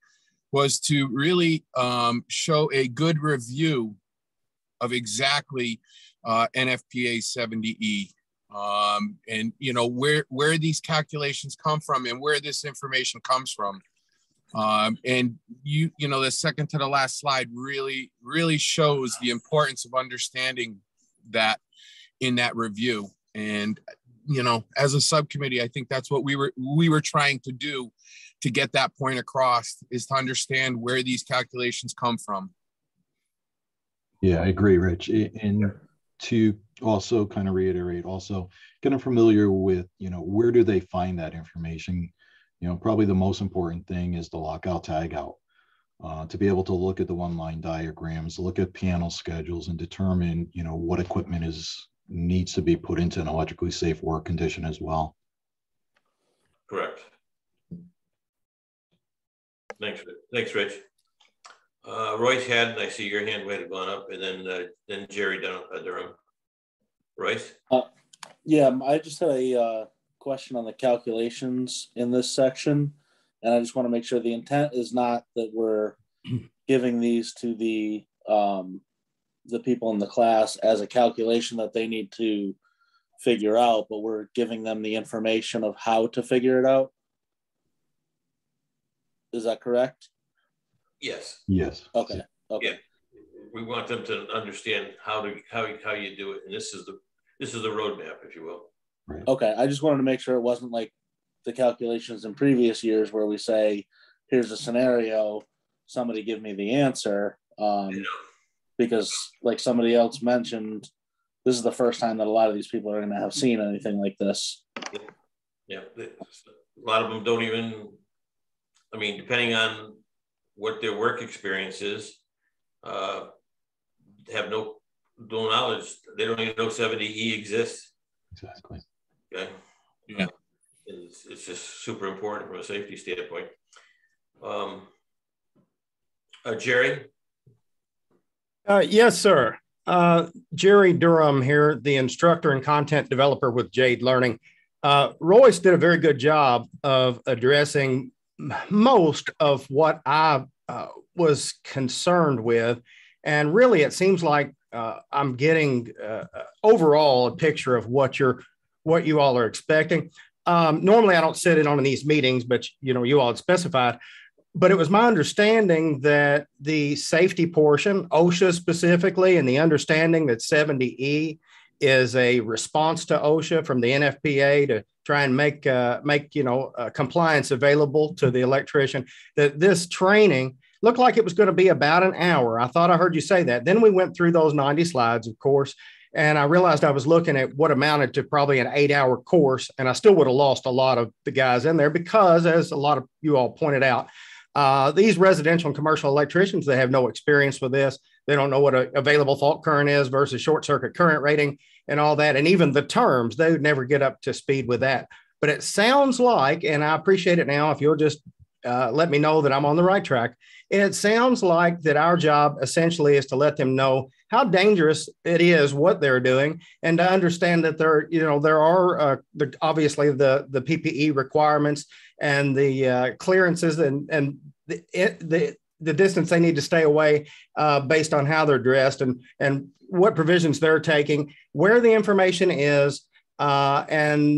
was to really show a good review of exactly NFPA 70E, and where these calculations come from and where this information comes from. And the second to the last slide really shows the importance of understanding that in that review. And as a subcommittee, I think that's what we were trying to do to get that point across, is to understand where these calculations come from. Yeah, I agree, Rich. And to also kind of reiterate, also getting familiar with, where do they find that information? Probably the most important thing is the lockout tag out, to be able to look at the one-line diagrams, look at panel schedules, and determine, what equipment needs to be put into an electrically safe work condition as well. Correct. Thanks, Rich. Royce Haddon, I see your hand might have gone up, and then Jerry Durham. Royce? Yeah, I just had a question on the calculations in this section. And I just want to make sure the intent is not that we're giving these to the people in the class as a calculation that they need to figure out, but we're giving them the information of how to figure it out. Is that correct? Yes. Yes. Okay. Okay. Yeah. We want them to understand how you do it, and this is the roadmap, if you will. Right. Okay. I just wanted to make sure it wasn't like the calculations in previous years where we say, "Here's a scenario, somebody give me the answer." Because, like somebody else mentioned, this is the first time that a lot of these people are going to have seen anything like this. Yeah, a lot of them don't even. I mean, depending on what their work experience is, have no knowledge. They don't even know 70E exists. Exactly. Okay. Yeah. It's just super important from a safety standpoint. Jerry? Yes, sir. Jerry Durham here, the instructor and content developer with Jade Learning. Royce did a very good job of addressing most of what I was concerned with. And really, it seems like I'm getting overall a picture of what you all are expecting. Normally, I don't sit in on these meetings, but you all had specified. But it was my understanding that the safety portion, OSHA specifically, and the understanding that 70E is a response to OSHA from the NFPA to try and make compliance available to the electrician, that this training looked like it was going to be about an hour. I thought I heard you say that. Then we went through those 90 slides, of course, and I realized I was looking at what amounted to probably an 8-hour course, and I still would have lost a lot of the guys in there because, as a lot of you all pointed out, these residential and commercial electricians, they have no experience with this. They don't know what an available fault current is versus short circuit current rating and all that. And even the terms, they would never get up to speed with that. But it sounds like, and I appreciate it now, if you'll just let me know that I'm on the right track. It sounds like that our job essentially is to let them know how dangerous it is, what they're doing, and to understand that there are obviously the PPE requirements and the clearances and the distance they need to stay away based on how they're dressed and what provisions they're taking, where the information is, and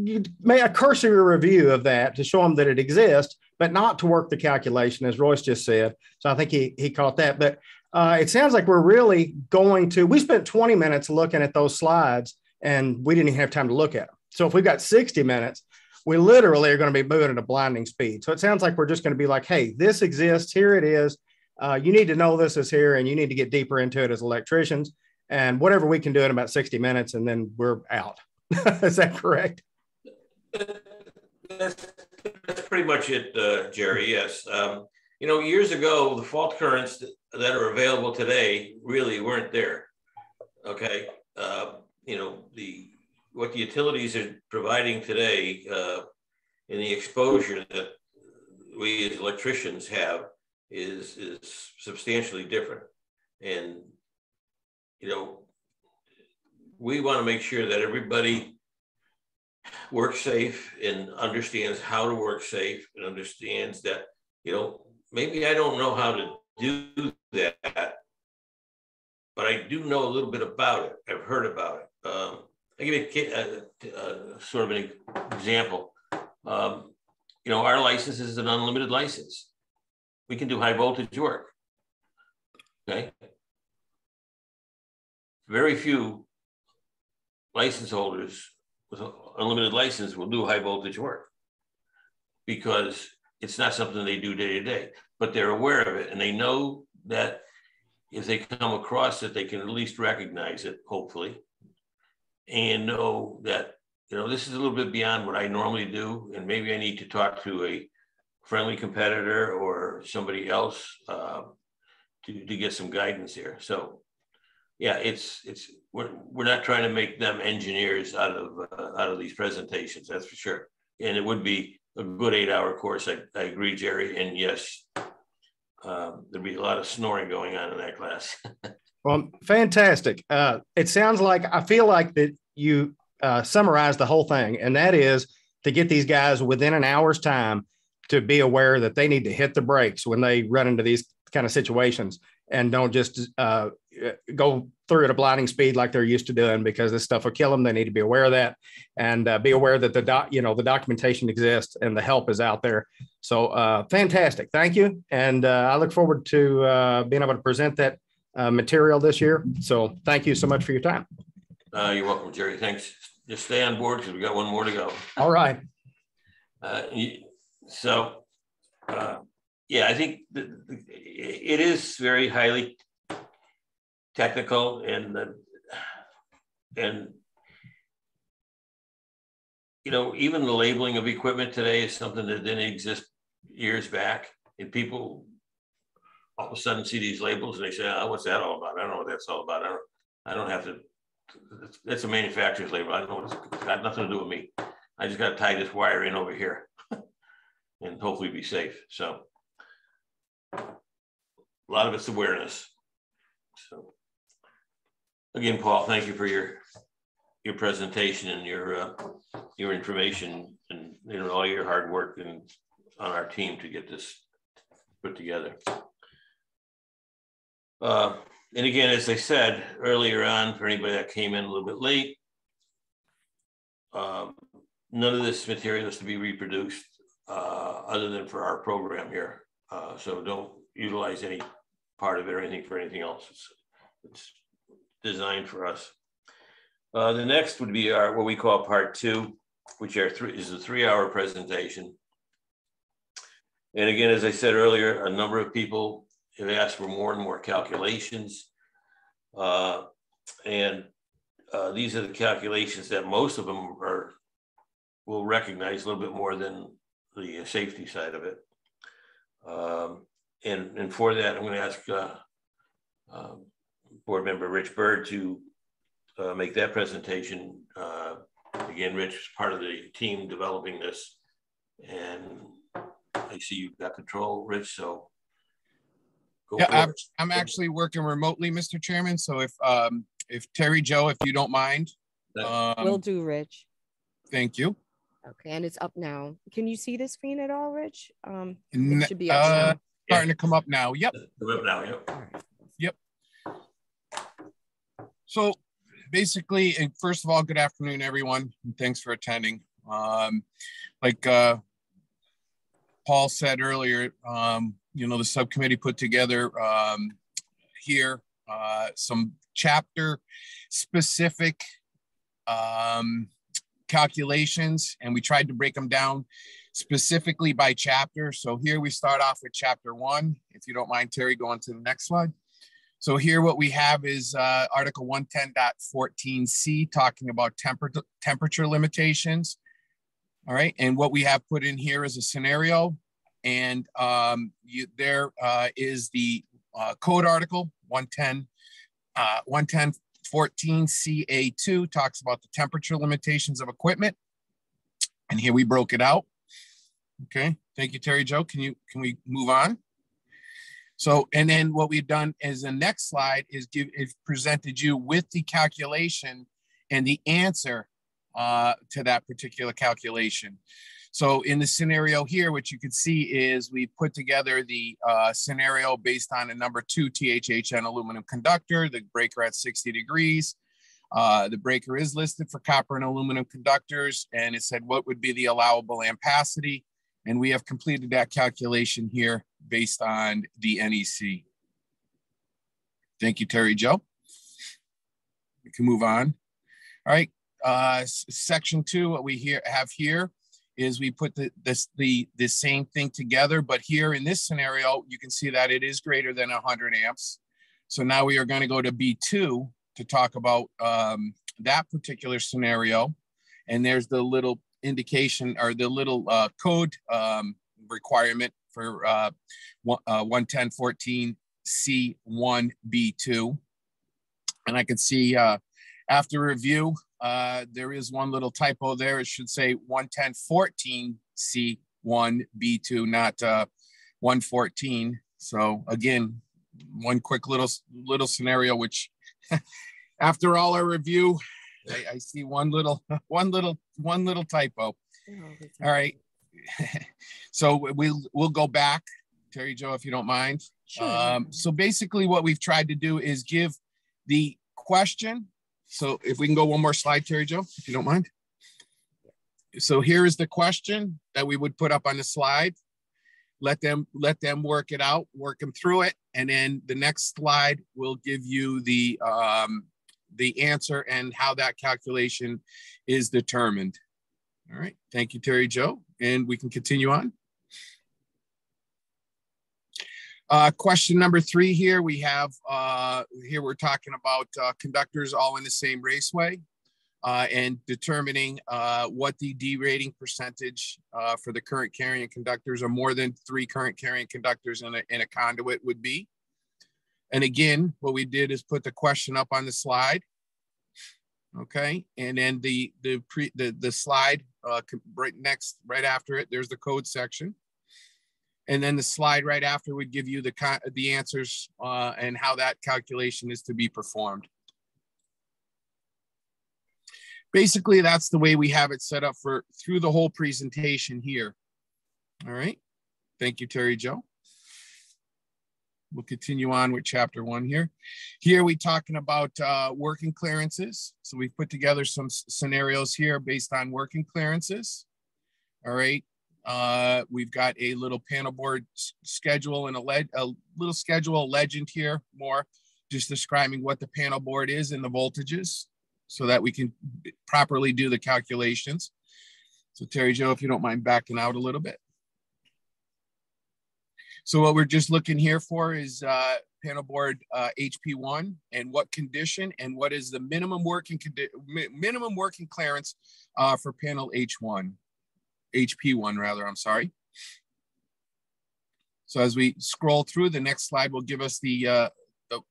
you make a cursory review of that to show them that it exists, but not to work the calculation, as Royce just said. So I think he caught that. But it sounds like we're really we spent 20 minutes looking at those slides, and we didn't even have time to look at them. So if we've got 60 minutes, we literally are going to be moving at a blinding speed. So it sounds like we're just going to be like, hey, this exists, here it is. You need to know this is here, and you need to get deeper into it as electricians, and whatever we can do in about 60 minutes, and then we're out. Is that correct? That's pretty much it, Jerry. Yes. Years ago, the fault currents that are available today really weren't there. Okay. What the utilities are providing today in the exposure that we as electricians have is substantially different. And, we want to make sure that everybody works safe and understands how to work safe and understands that, maybe I don't know how to do that, but I do know a little bit about it. I've heard about it. I'll give you sort of an example. Our license is an unlimited license. We can do high voltage work. Okay. Very few license holders with unlimited license will do high voltage work because it's not something they do day to day, but they're aware of it. And they know that if they come across it, they can at least recognize it, hopefully, and know that, this is a little bit beyond what I normally do. And maybe I need to talk to a friendly competitor or somebody else to get some guidance here. So yeah, we're not trying to make them engineers out of these presentations, that's for sure. And it would be a good 8-hour course. I agree, Jerry. And yes, there'd be a lot of snoring going on in that class. Well, fantastic. It sounds like, I feel like that you summarize the whole thing, and that is to get these guys within an hour's time to be aware that they need to hit the brakes when they run into these kind of situations, and don't just go through at a blinding speed like they're used to doing, because this stuff will kill them. They need to be aware of that, and be aware that the documentation exists and the help is out there. So fantastic. Thank you. And I look forward to being able to present that material this year. So thank you so much for your time. You're welcome, Jerry. Thanks. Just stay on board because we got one more to go. All right. Yeah, I think it is very highly technical, and even the labeling of equipment today is something that didn't exist years back, and people all of a sudden see these labels and they say, "Oh, what's that all about? I don't know what that's all about. I don't have to. That's a manufacturer's label. I don't know. It's got nothing to do with me. I just got to tie this wire in over here and hopefully be safe." So a lot of it's awareness. So again, Paul, thank you for your presentation and your information, and all your hard work and on our team to get this put together. And again, as I said earlier on, for anybody that came in a little bit late, none of this material is to be reproduced other than for our program here. So don't utilize any part of it or anything for anything else. It's designed for us. The next would be what we call part 2, which is a 3-hour presentation. And again, as I said earlier, a number of people have asked for more and more calculations. These are the calculations that most of them will recognize a little bit more than the safety side of it. And for that, I'm going to ask Board Member Rich Bird to make that presentation. Again, Rich is part of the team developing this, and I see you've got control, Rich, so go for it. I'm actually working remotely, Mr. Chairman, so if Terry Jo, if you don't mind. Will do, Rich. Thank you. Okay, and it's up now. Can you see the screen at all, Rich? It should be up now. Starting to come up now. Yep. Up now, yep. Yep. So basically, and first of all, good afternoon, everyone, and thanks for attending. Like Paul said earlier, the subcommittee put together here some chapter specific calculations, and we tried to break them down specifically by chapter. So here we start off with chapter 1. If you don't mind, Terry, go on to the next slide. So here what we have is Article 110.14C talking about temperature limitations. All right, and what we have put in here is a scenario, and there is the code article 110.14CA2 talks about the temperature limitations of equipment, and here we broke it out. Okay, thank you, Terry Jo. Can we move on? So, and then what we've done is the next slide is presented you with the calculation and the answer to that particular calculation. So in the scenario here, what you can see is we put together the scenario based on a number 2 THHN aluminum conductor, the breaker at 60 degrees. The breaker is listed for copper and aluminum conductors, and it said what would be the allowable ampacity. And we have completed that calculation here based on the NEC. Thank you, Terry Jo. We can move on. All right, section 2, what we have here is we put the same thing together, but here in this scenario, you can see that it is greater than 100 amps. So now we are going to go to B2 to talk about that particular scenario. And there's the little indication or the little code requirement for 110.14C1B2. And I can see after review, there is one little typo there. It should say 110.14C1B2, not 114. So again, one quick little scenario, which after all our review, I see one little typo. All right. So we'll go back, Terry Jo, if you don't mind. Sure. So basically what we've tried to do is give the question. So if we can go one more slide, Terry Jo, if you don't mind. So here is the question that we would put up on the slide. Let them work it out, work them through it. And then the next slide will give you the answer and how that calculation is determined. All right, thank you, Terry Jo. And we can continue on. Question number 3 here, we have, here we're talking about conductors all in the same raceway and determining what the derating percentage for the current carrying conductors or more than 3 current carrying conductors in a conduit would be. And again, what we did is put the question up on the slide. Okay, and then the slide right after it, there's the code section. And then the slide right after would give you the answers and how that calculation is to be performed. Basically, that's the way we have it set up through the whole presentation here. All right. Thank you, Terry Jo. We'll continue on with chapter 1 here. Here we're talking about working clearances. So we've put together some scenarios here based on working clearances. All right. We've got a little panel board schedule and a little schedule legend here, more just describing what the panel board is and the voltages so that we can properly do the calculations. So Terry Jo, if you don't mind backing out a little bit. So what we're just looking here for is panel board HP1 and what condition and what is the minimum working clearance for panel HP1 rather, I'm sorry. So as we scroll through, the next slide will give us the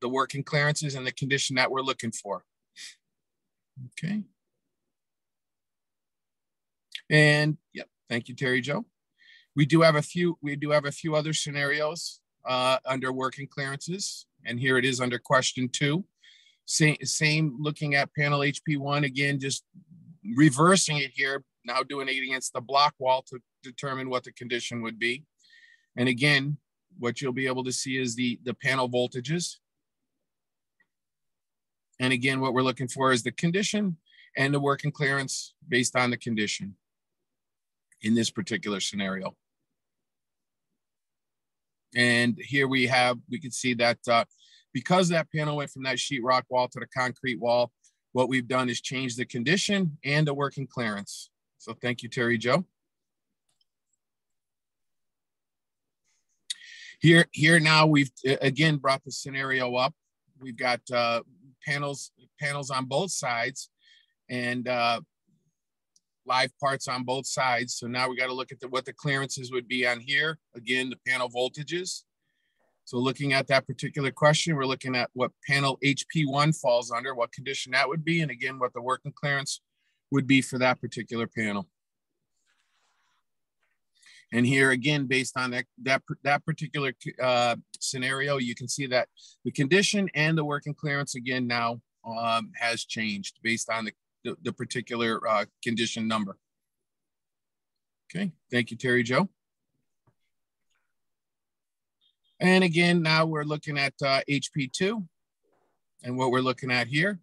working clearances and the condition that we're looking for. Okay. And yep, thank you, Terry Jo. We do have a few other scenarios under working clearances, and here it is under question 2. Same looking at panel HP1 again, just reversing it here, now doing it against the block wall to determine what the condition would be. And again, what you'll be able to see is the panel voltages. And again, what we're looking for is the condition and the working clearance based on the condition in this particular scenario. And here we can see that because that panel went from that sheetrock wall to the concrete wall, what we've done is change the condition and the working clearance. So thank you, Terry Jo. Here now we've again brought the scenario up. We've got panels on both sides and live parts on both sides. So now we got to look at what the clearances would be on here. Again, the panel voltages. So looking at that particular question, we're looking at what panel HP1 falls under, what condition that would be, and again, what the working clearance would be for that particular panel. And here again, based on that particular scenario, you can see that the condition and the working clearance again now has changed based on the particular condition number. Okay, thank you, Terry Jo. And again, now we're looking at HP2 and what we're looking at here.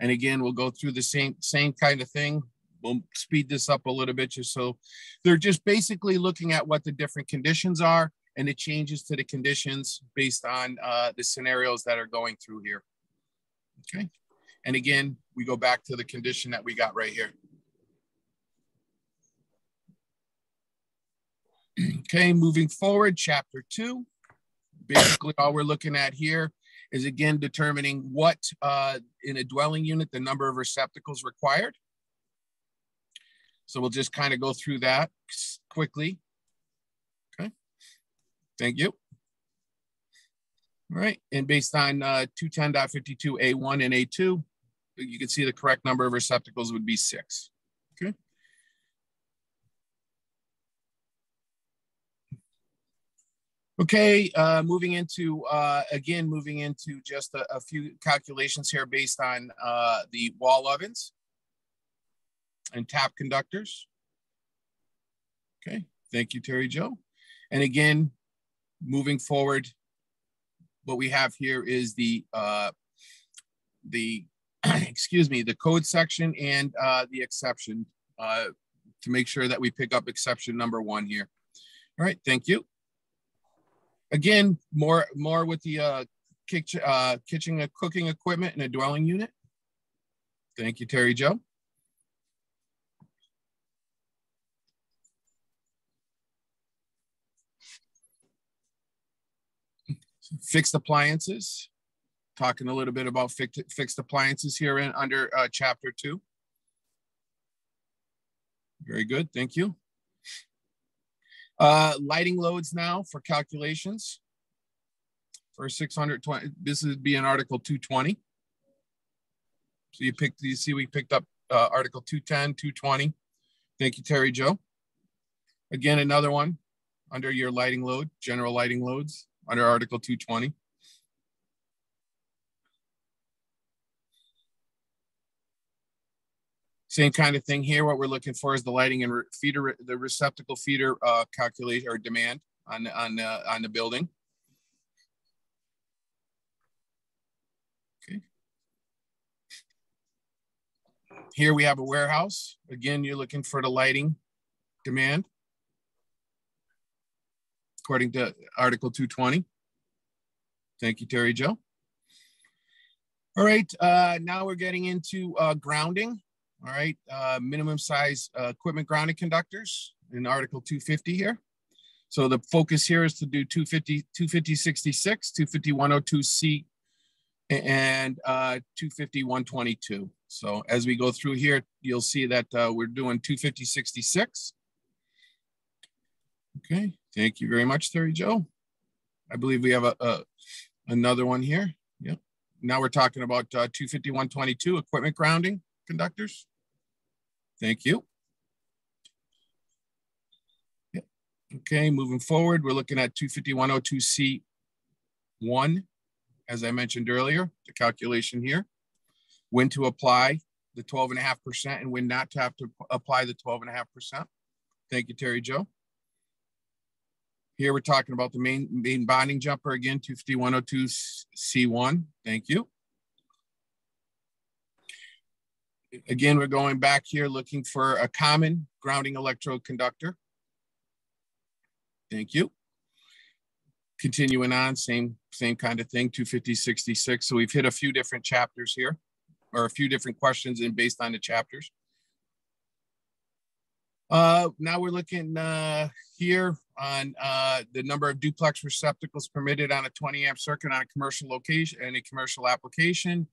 And again, we'll go through the same kind of thing. We'll speed this up a little bit just so they're just basically looking at what the different conditions are and the changes to the conditions based on the scenarios that are going through here. Okay. And again, we go back to the condition that we got right here. Okay, moving forward, chapter 2. Basically, all we're looking at here is again determining what in a dwelling unit, the number of receptacles required. So we'll just kind of go through that quickly. Okay, thank you. All right, and based on 210.52A1 and A2, you can see the correct number of receptacles would be 6. Okay. Okay, moving into just a few calculations here based on the wall ovens. and tap conductors. Okay, thank you, Terry Jo. And again, moving forward, what we have here is the excuse me, the code section and the exception to make sure that we pick up exception number 1 here. All right, thank you. Again, more with the kitchen cooking equipment in a dwelling unit. Thank you, Terry Jo. Fixed appliances. Talking a little bit about fixed appliances here under chapter 2. Very good, thank you. Lighting loads now for calculations. For 620, this would be in Article 220. So you see we picked up Article 210, 220. Thank you, Terry Jo. Again, another one under your lighting load, general lighting loads under Article 220. Same kind of thing here. What we're looking for is the lighting and feeder, the receptacle feeder calculation or demand on the building. Okay. Here we have a warehouse. Again, you're looking for the lighting demand according to Article 220. Thank you, Terry Jo. All right, now we're getting into grounding. All right, minimum size equipment grounding conductors in Article 250 here. So the focus here is to do 250-66, 250-102C, and 250-122. So as we go through here, you'll see that we're doing 250-66. Okay, thank you very much, Terry Jo. I believe we have another one here. Yep. Now we're talking about 250-122 equipment grounding conductors. Thank you. Yep. Okay, moving forward, we're looking at 250-102C1, as I mentioned earlier, the calculation here. When to apply the 12.5% and when not to have to apply the 12.5%. Thank you, Terry Jo. Here we're talking about the main bonding jumper again, 250-102C1. Thank you. Again, we're going back here looking for a common grounding electrode conductor. Thank you. Continuing on, same kind of thing, 250-66. So we've hit a few different chapters here, or a few different questions and based on the chapters. Now we're looking here on the number of duplex receptacles permitted on a 20 amp circuit on a commercial location and a commercial application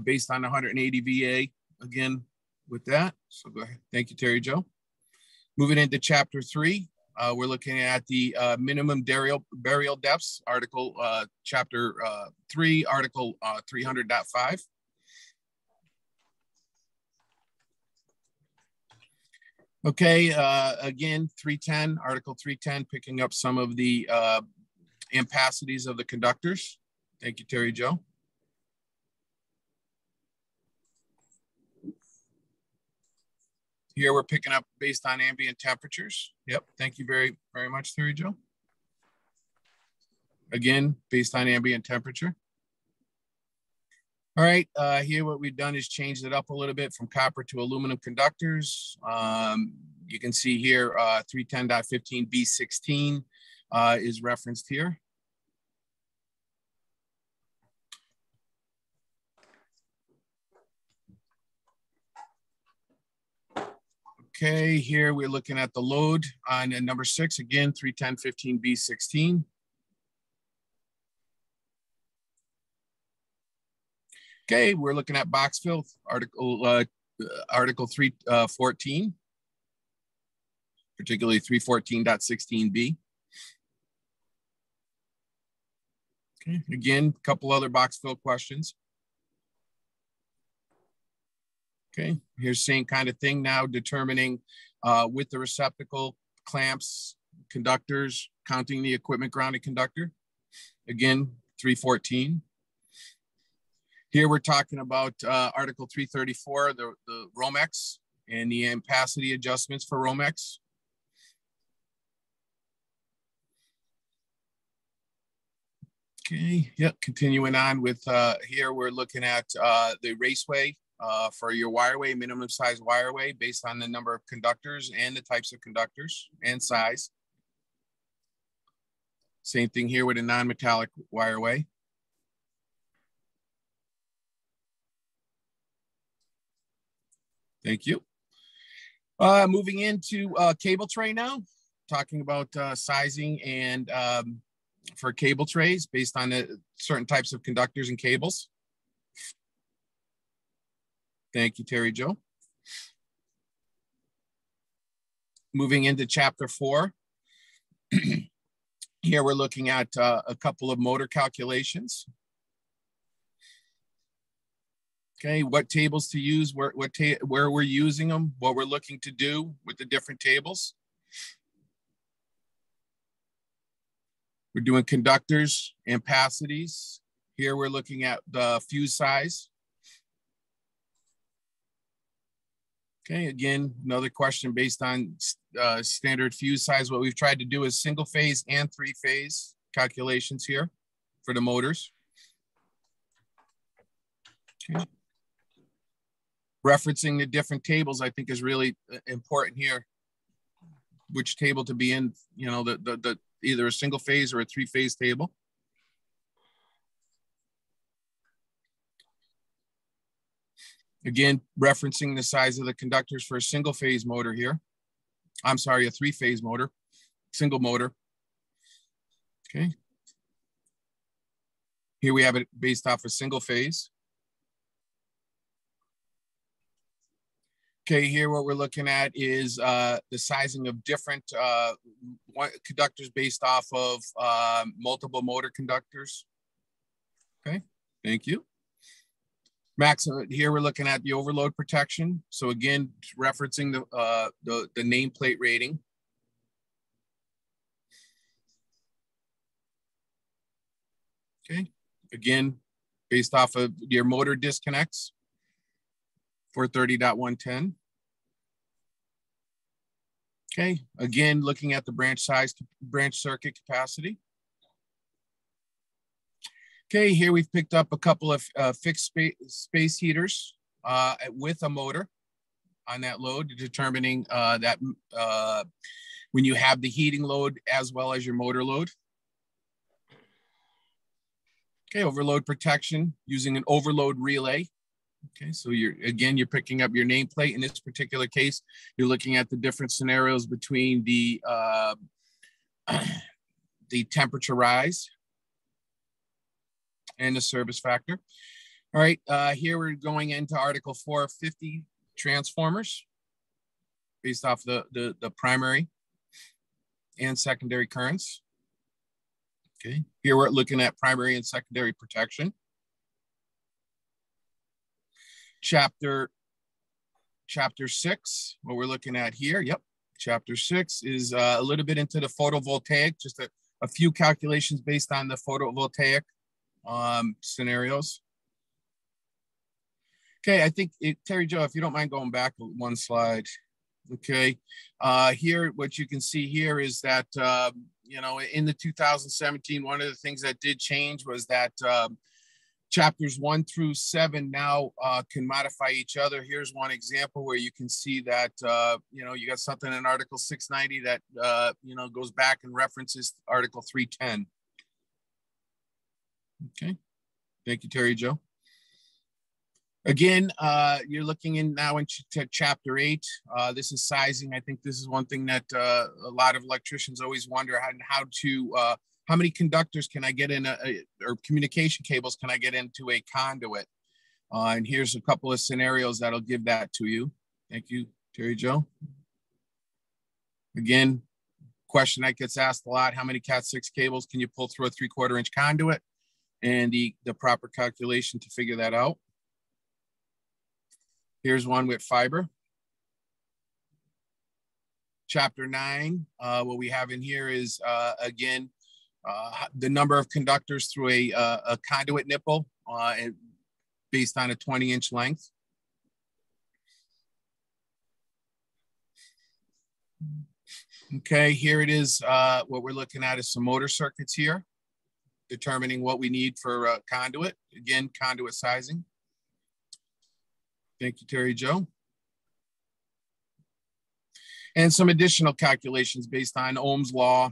based on 180 VA. Again, with that, so go ahead. Thank you, Terry Jo. Moving into chapter 3, we're looking at the minimum burial depths, article chapter 3, article 300.5. Okay, again, 310, article 310, picking up some of the ampacities of the conductors. Thank you, Terry Jo. Here we're picking up based on ambient temperatures. Yep, thank you very much, Terry Jo. Again, based on ambient temperature. All right, here what we've done is changed it up a little bit from copper to aluminum conductors. You can see here 310.15B16 is referenced here. Okay, here we're looking at the load on number 6, again, 310.15B16. Okay, we're looking at box fill, article 314, particularly 314.16B. Okay, again, a couple other box fill questions. Okay, here's same kind of thing now, determining with the receptacle, clamps, conductors, counting the equipment grounded conductor. Again, 314. Here we're talking about Article 334, the Romex and the ampacity adjustments for Romex. Okay, yep, continuing on with here, we're looking at the raceway for your wireway, minimum size wireway based on the number of conductors and the types of conductors and size. Same thing here with a non-metallic wireway. Thank you. Moving into cable tray now, talking about sizing and for cable trays based on the certain types of conductors and cables. Thank you, Terry Jo. Moving into chapter 4. Here we're looking at a couple of motor calculations. Okay, what tables to use, where we're using them, what we're looking to do with the different tables. We're doing conductors, ampacities. Here we're looking at the fuse size. Okay, again, another question based on standard fuse size. What we've tried to do is single phase and 3-phase calculations here for the motors. Okay. Referencing the different tables, I think, is really important here. Which table to be in, you know, the either a single phase or a 3-phase table. Again, referencing the size of the conductors for a single phase motor here. I'm sorry, a 3-phase motor, single motor. Okay. Here we have it based off a single phase. Okay, here what we're looking at is the sizing of different conductors based off of multiple motor conductors. Okay, thank you. Here we're looking at the overload protection. So again, referencing the nameplate rating. Okay, again, based off of your motor disconnects. 430.110. Okay, again, looking at the branch size, branch circuit capacity. Okay, here we've picked up a couple of fixed space heaters with a motor on that load, determining that when you have the heating load as well as your motor load. Okay, overload protection using an overload relay. Okay, so you're picking up your nameplate. In this particular case, you're looking at the different scenarios between the temperature rise and the service factor. All right, here we're going into Article 450 transformers based off the primary and secondary currents. Okay, here we're looking at primary and secondary protection. Chapter 6, what we're looking at here, yep. Chapter 6 is a little bit into the photovoltaic, just a few calculations based on the photovoltaic scenarios. Okay, I think, Terry Jo, if you don't mind going back one slide. Okay, here, what you can see here is that, you know, in the 2017, one of the things that did change was that chapters 1 through 7 now can modify each other. Here's one example where you can see that, you know, you got something in Article 690 that, you know, goes back and references Article 310. Okay, thank you, Terry Jo. Again, you're looking in now into chapter 8. This is sizing. I think this is one thing that a lot of electricians always wonder how many conductors can I get in or communication cables can I get into a conduit? And here's a couple of scenarios that'll give that to you. Thank you, Terry Jo. Again, question that gets asked a lot, how many Cat 6 cables can you pull through a 3/4 inch conduit? And the proper calculation to figure that out. Here's one with fiber. Chapter 9, what we have in here is, again, the number of conductors through a conduit nipple based on a 20-inch length. Okay, here it is. What we're looking at is some motor circuits here, determining what we need for conduit. Again, conduit sizing. Thank you, Terry Jo. And some additional calculations based on Ohm's law.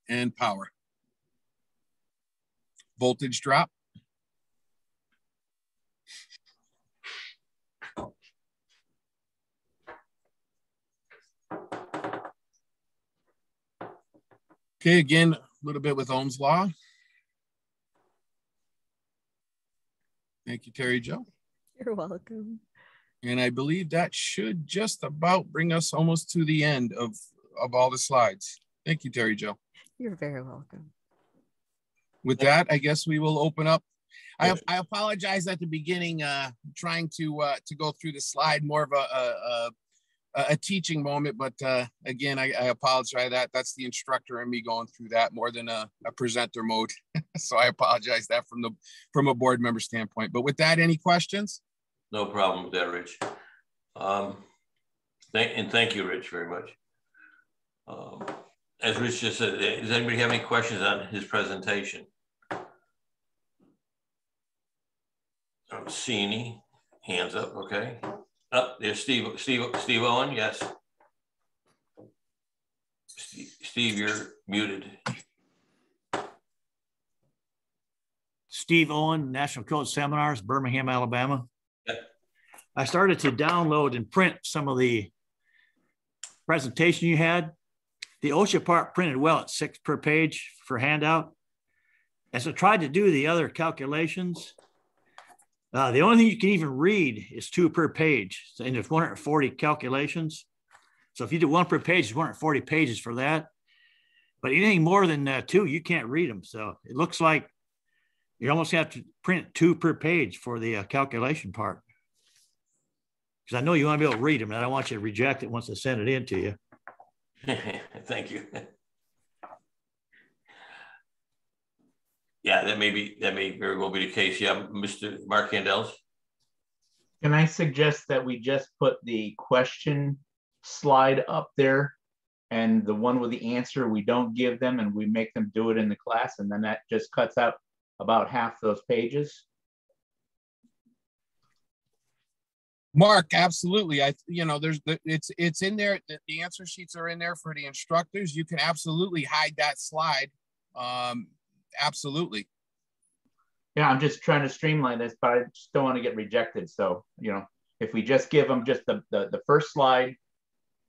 And power. Voltage drop. Okay, again, a little bit with Ohm's law. Thank you, Terry Jo. You're welcome. And I believe that should just about bring us almost to the end of all the slides. Thank you, Terry Jo. You're very welcome. With that, I guess we will open up. I apologize at the beginning, trying to go through the slide, more of a teaching moment, but again, I apologize. That's the instructor and me going through that more than a presenter mode. So I apologize that from a board member standpoint. But with that, any questions? No problem with that, Rich. Thank you, Rich, very much. As Rich just said, does anybody have any questions on his presentation? I don't see any hands up. Okay. Oh, there's Steve Owen. Yes. Steve, you're muted. Steve Owen, National Code Seminars, Birmingham, Alabama. Yep. I started to download and print some of the presentation you had. The OSHA part printed well at 6 per page for handout. As I tried to do the other calculations, the only thing you can even read is 2 per page. And there's 140 calculations. So if you do 1 per page, it's 140 pages for that. But anything more than 2, you can't read them. So it looks like you almost have to print 2 per page for the calculation part. Because I know you want to be able to read them, and I don't want you to reject it once I send it in to you. Thank you. Yeah, that may very well be the case. Yeah, Mr. Mark Handels. Can I suggest that we just put the question slide up there, and the one with the answer we don't give them, and we make them do it in the class, and then that just cuts out about half those pages? Mark, absolutely. It's in there. The answer sheets are in there for the instructors. You can absolutely hide that slide. Absolutely. Yeah, I'm just trying to streamline this, but I just don't want to get rejected. So, if we just give them just the first slide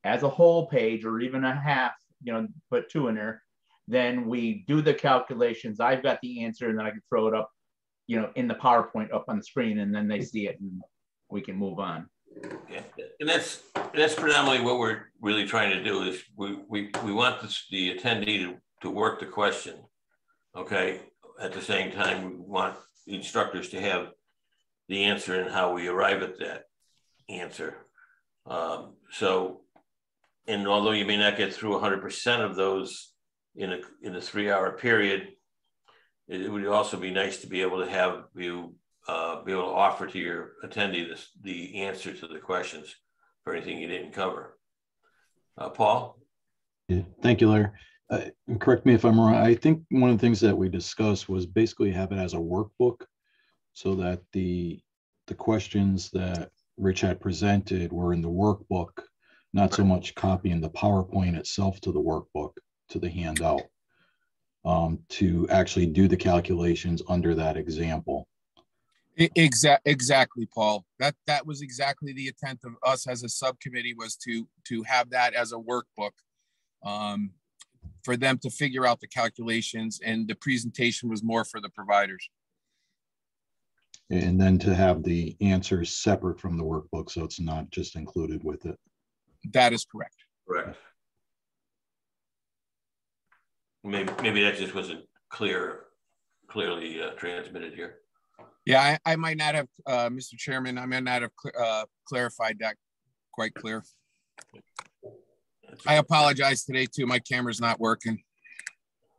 as a whole page, or even a half, put 2 in there, then we do the calculations. I've got the answer, and then I can throw it up, in the PowerPoint up on the screen, and then they see it and we can move on. Yeah. And that's predominantly what we're really trying to do is we want the attendee to work the question. Okay. At the same time, we want the instructors to have the answer and how we arrive at that answer. And although you may not get through 100% of those in a 3-hour period, it would also be nice to be able to have you be able to offer to your attendee the answer to the questions for anything you didn't cover. Paul? Yeah, thank you, Larry. Correct me if I'm wrong. I think one of the things that we discussed was basically have it as a workbook so that the questions that Rich had presented were in the workbook, not so much copying the PowerPoint itself to the workbook, to the handout, to actually do the calculations under that example. Exactly, Paul. That was exactly the intent of us as a subcommittee, was to have that as a workbook for them to figure out the calculations, and the presentation was more for the providers. And then to have the answers separate from the workbook, so it's not just included with it. That is correct. Correct. Maybe that just wasn't clearly transmitted here. Yeah, I might not have, Mr. Chairman, I might not have clarified that quite clear. I apologize today too. My camera's not working.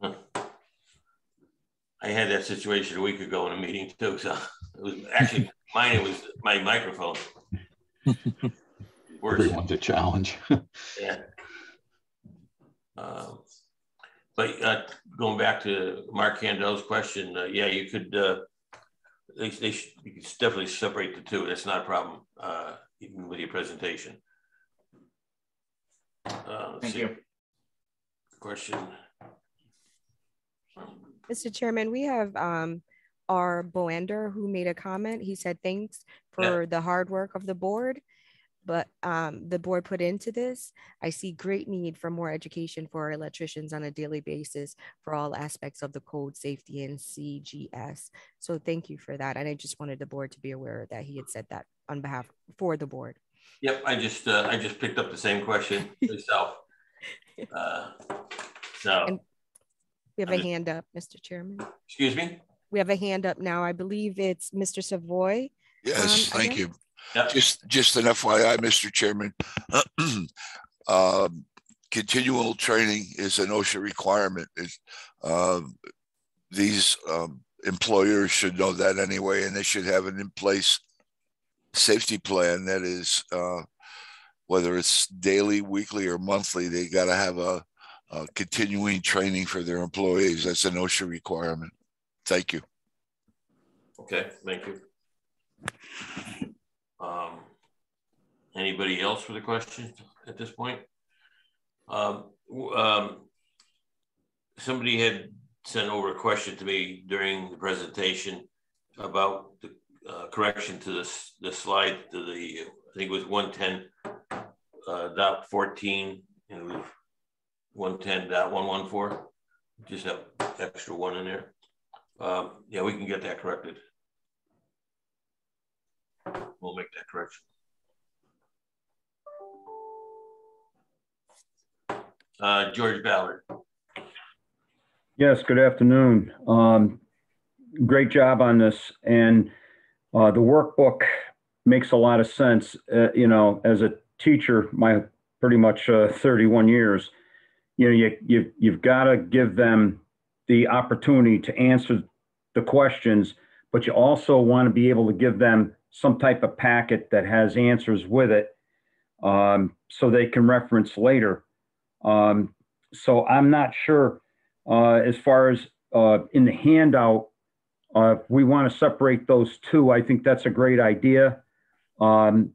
I I had that situation a week ago in a meeting too. So it was actually mine. It was my microphone. Everyone's a challenge. Yeah. But going back to Mark Candel's question, yeah, you could. You could definitely separate the two. That's not a problem, even with your presentation. Thank you. Question. Mr. Chairman, we have our Boander who made a comment. He said, thanks for the hard work of the board, but the board put into this. I see great need for more education for our electricians on a daily basis for all aspects of the code, safety, and CGS. So thank you for that. And I just wanted the board to be aware that he had said that on behalf for the board. Yep, I just picked up the same question myself. And we have a hand up, Mr. Chairman. Excuse me? We have a hand up now. I believe it's Mr. Savoy. Yes, thank you. Yep. Just an FYI, Mr. Chairman. Continual training is an OSHA requirement. These employers should know that anyway, and they should have an in-place safety plan that is, whether it's daily, weekly, or monthly, they got to have a continuing training for their employees. That's an OSHA requirement. Thank you. Okay, thank you. Anybody else for the question at this point? Somebody had sent over a question to me during the presentation about the correction to the slide to the, I think it was 110.14 and it was 110.114. Just have extra one in there. Yeah, we can get that corrected. We'll make that correction. George Ballard. Yes, good afternoon. Great job on this. And the workbook makes a lot of sense. You know, as a teacher, my pretty much 31 years, you know, you've got to give them the opportunity to answer the questions, but you also want to be able to give them some type of packet that has answers with it, so they can reference later. So I'm not sure as far as in the handout, we want to separate those two. I think that's a great idea. But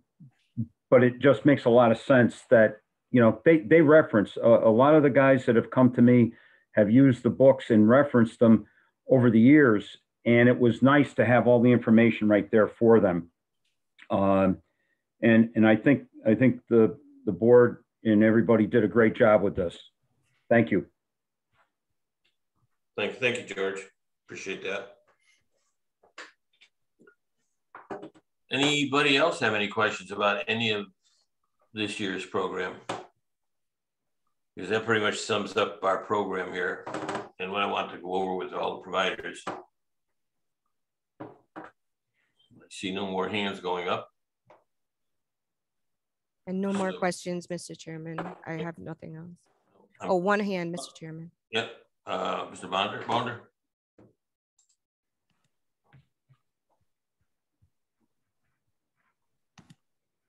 it just makes a lot of sense that, you know, they reference a lot of the guys that have come to me have used the books and referenced them over the years. And it was nice to have all the information right there for them. And I think the board and everybody did a great job with this. Thank you. Thank you, George. Appreciate that. Anybody else have any questions about any of this year's program? Because that pretty much sums up our program here and what I want to go over with all the providers. I see no more hands going up. And no more questions, Mr. Chairman. I have nothing else. Oh, one hand, Mr. Chairman. Yep. Mr. Bonder.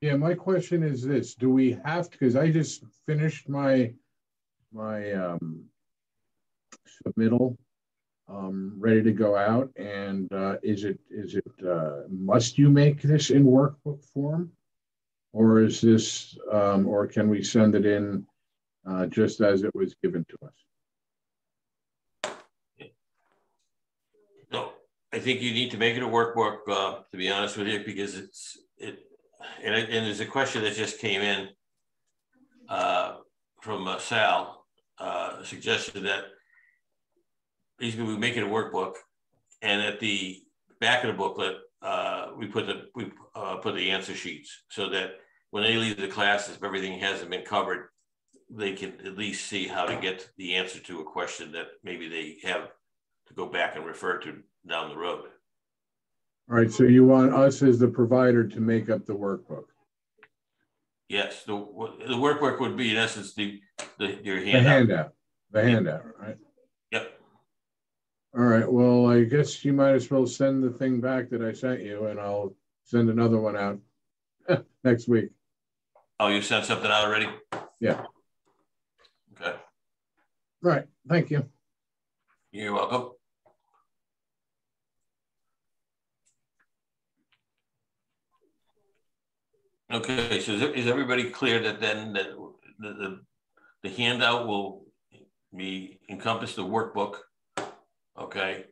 Yeah, my question is this: do we have to? Because I just finished my submittal, ready to go out, and is it must you make this in workbook form, or is this or can we send it in just as it was given to us? No, I think you need to make it a workbook, to be honest with you, because and there's a question that just came in from Sal, suggested that basically we make it a workbook, and at the back of the booklet we put the answer sheets so that when they leave the class, if everything hasn't been covered, they can at least see how to get the answer to a question that maybe they have to go back and refer to down the road. All right, so you want us as the provider to make up the workbook? Yes, the workbook would be in essence your handout. The handout, right? Yep. All right, well, I guess you might as well send the thing back that I sent you, and I'll send another one out next week. Oh, you sent something out already? Yeah. Okay. All right, thank you. You're welcome. Okay, so is everybody clear that then that the handout will be encompass the workbook, okay,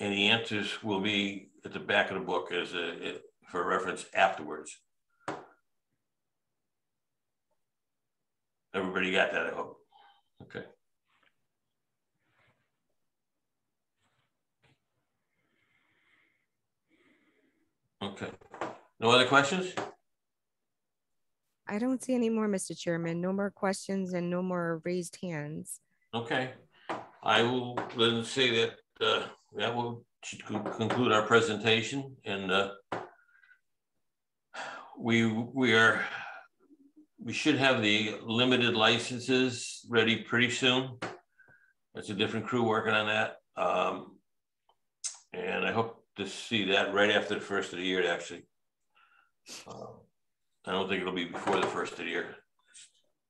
and the answers will be at the back of the book as for reference afterwards. Everybody got that, I hope. Okay. Okay. No other questions? I don't see any more, Mr. Chairman. No more questions and no more raised hands. Okay. I will then say that that will conclude our presentation, and we should have the limited licenses ready pretty soon. That's a different crew working on that, and I hope to see that right after the first of the year. Actually, I don't think it'll be before the first of the year.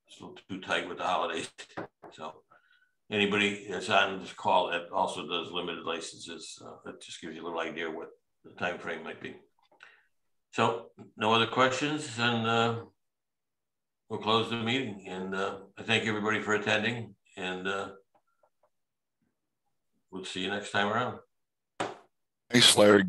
It's a little too tight with the holidays. So anybody that's on this call that also does limited licenses, that just gives you a little idea what the time frame might be. So no other questions, and we'll close the meeting. And I thank everybody for attending, and we'll see you next time around. Thanks, Larry. Good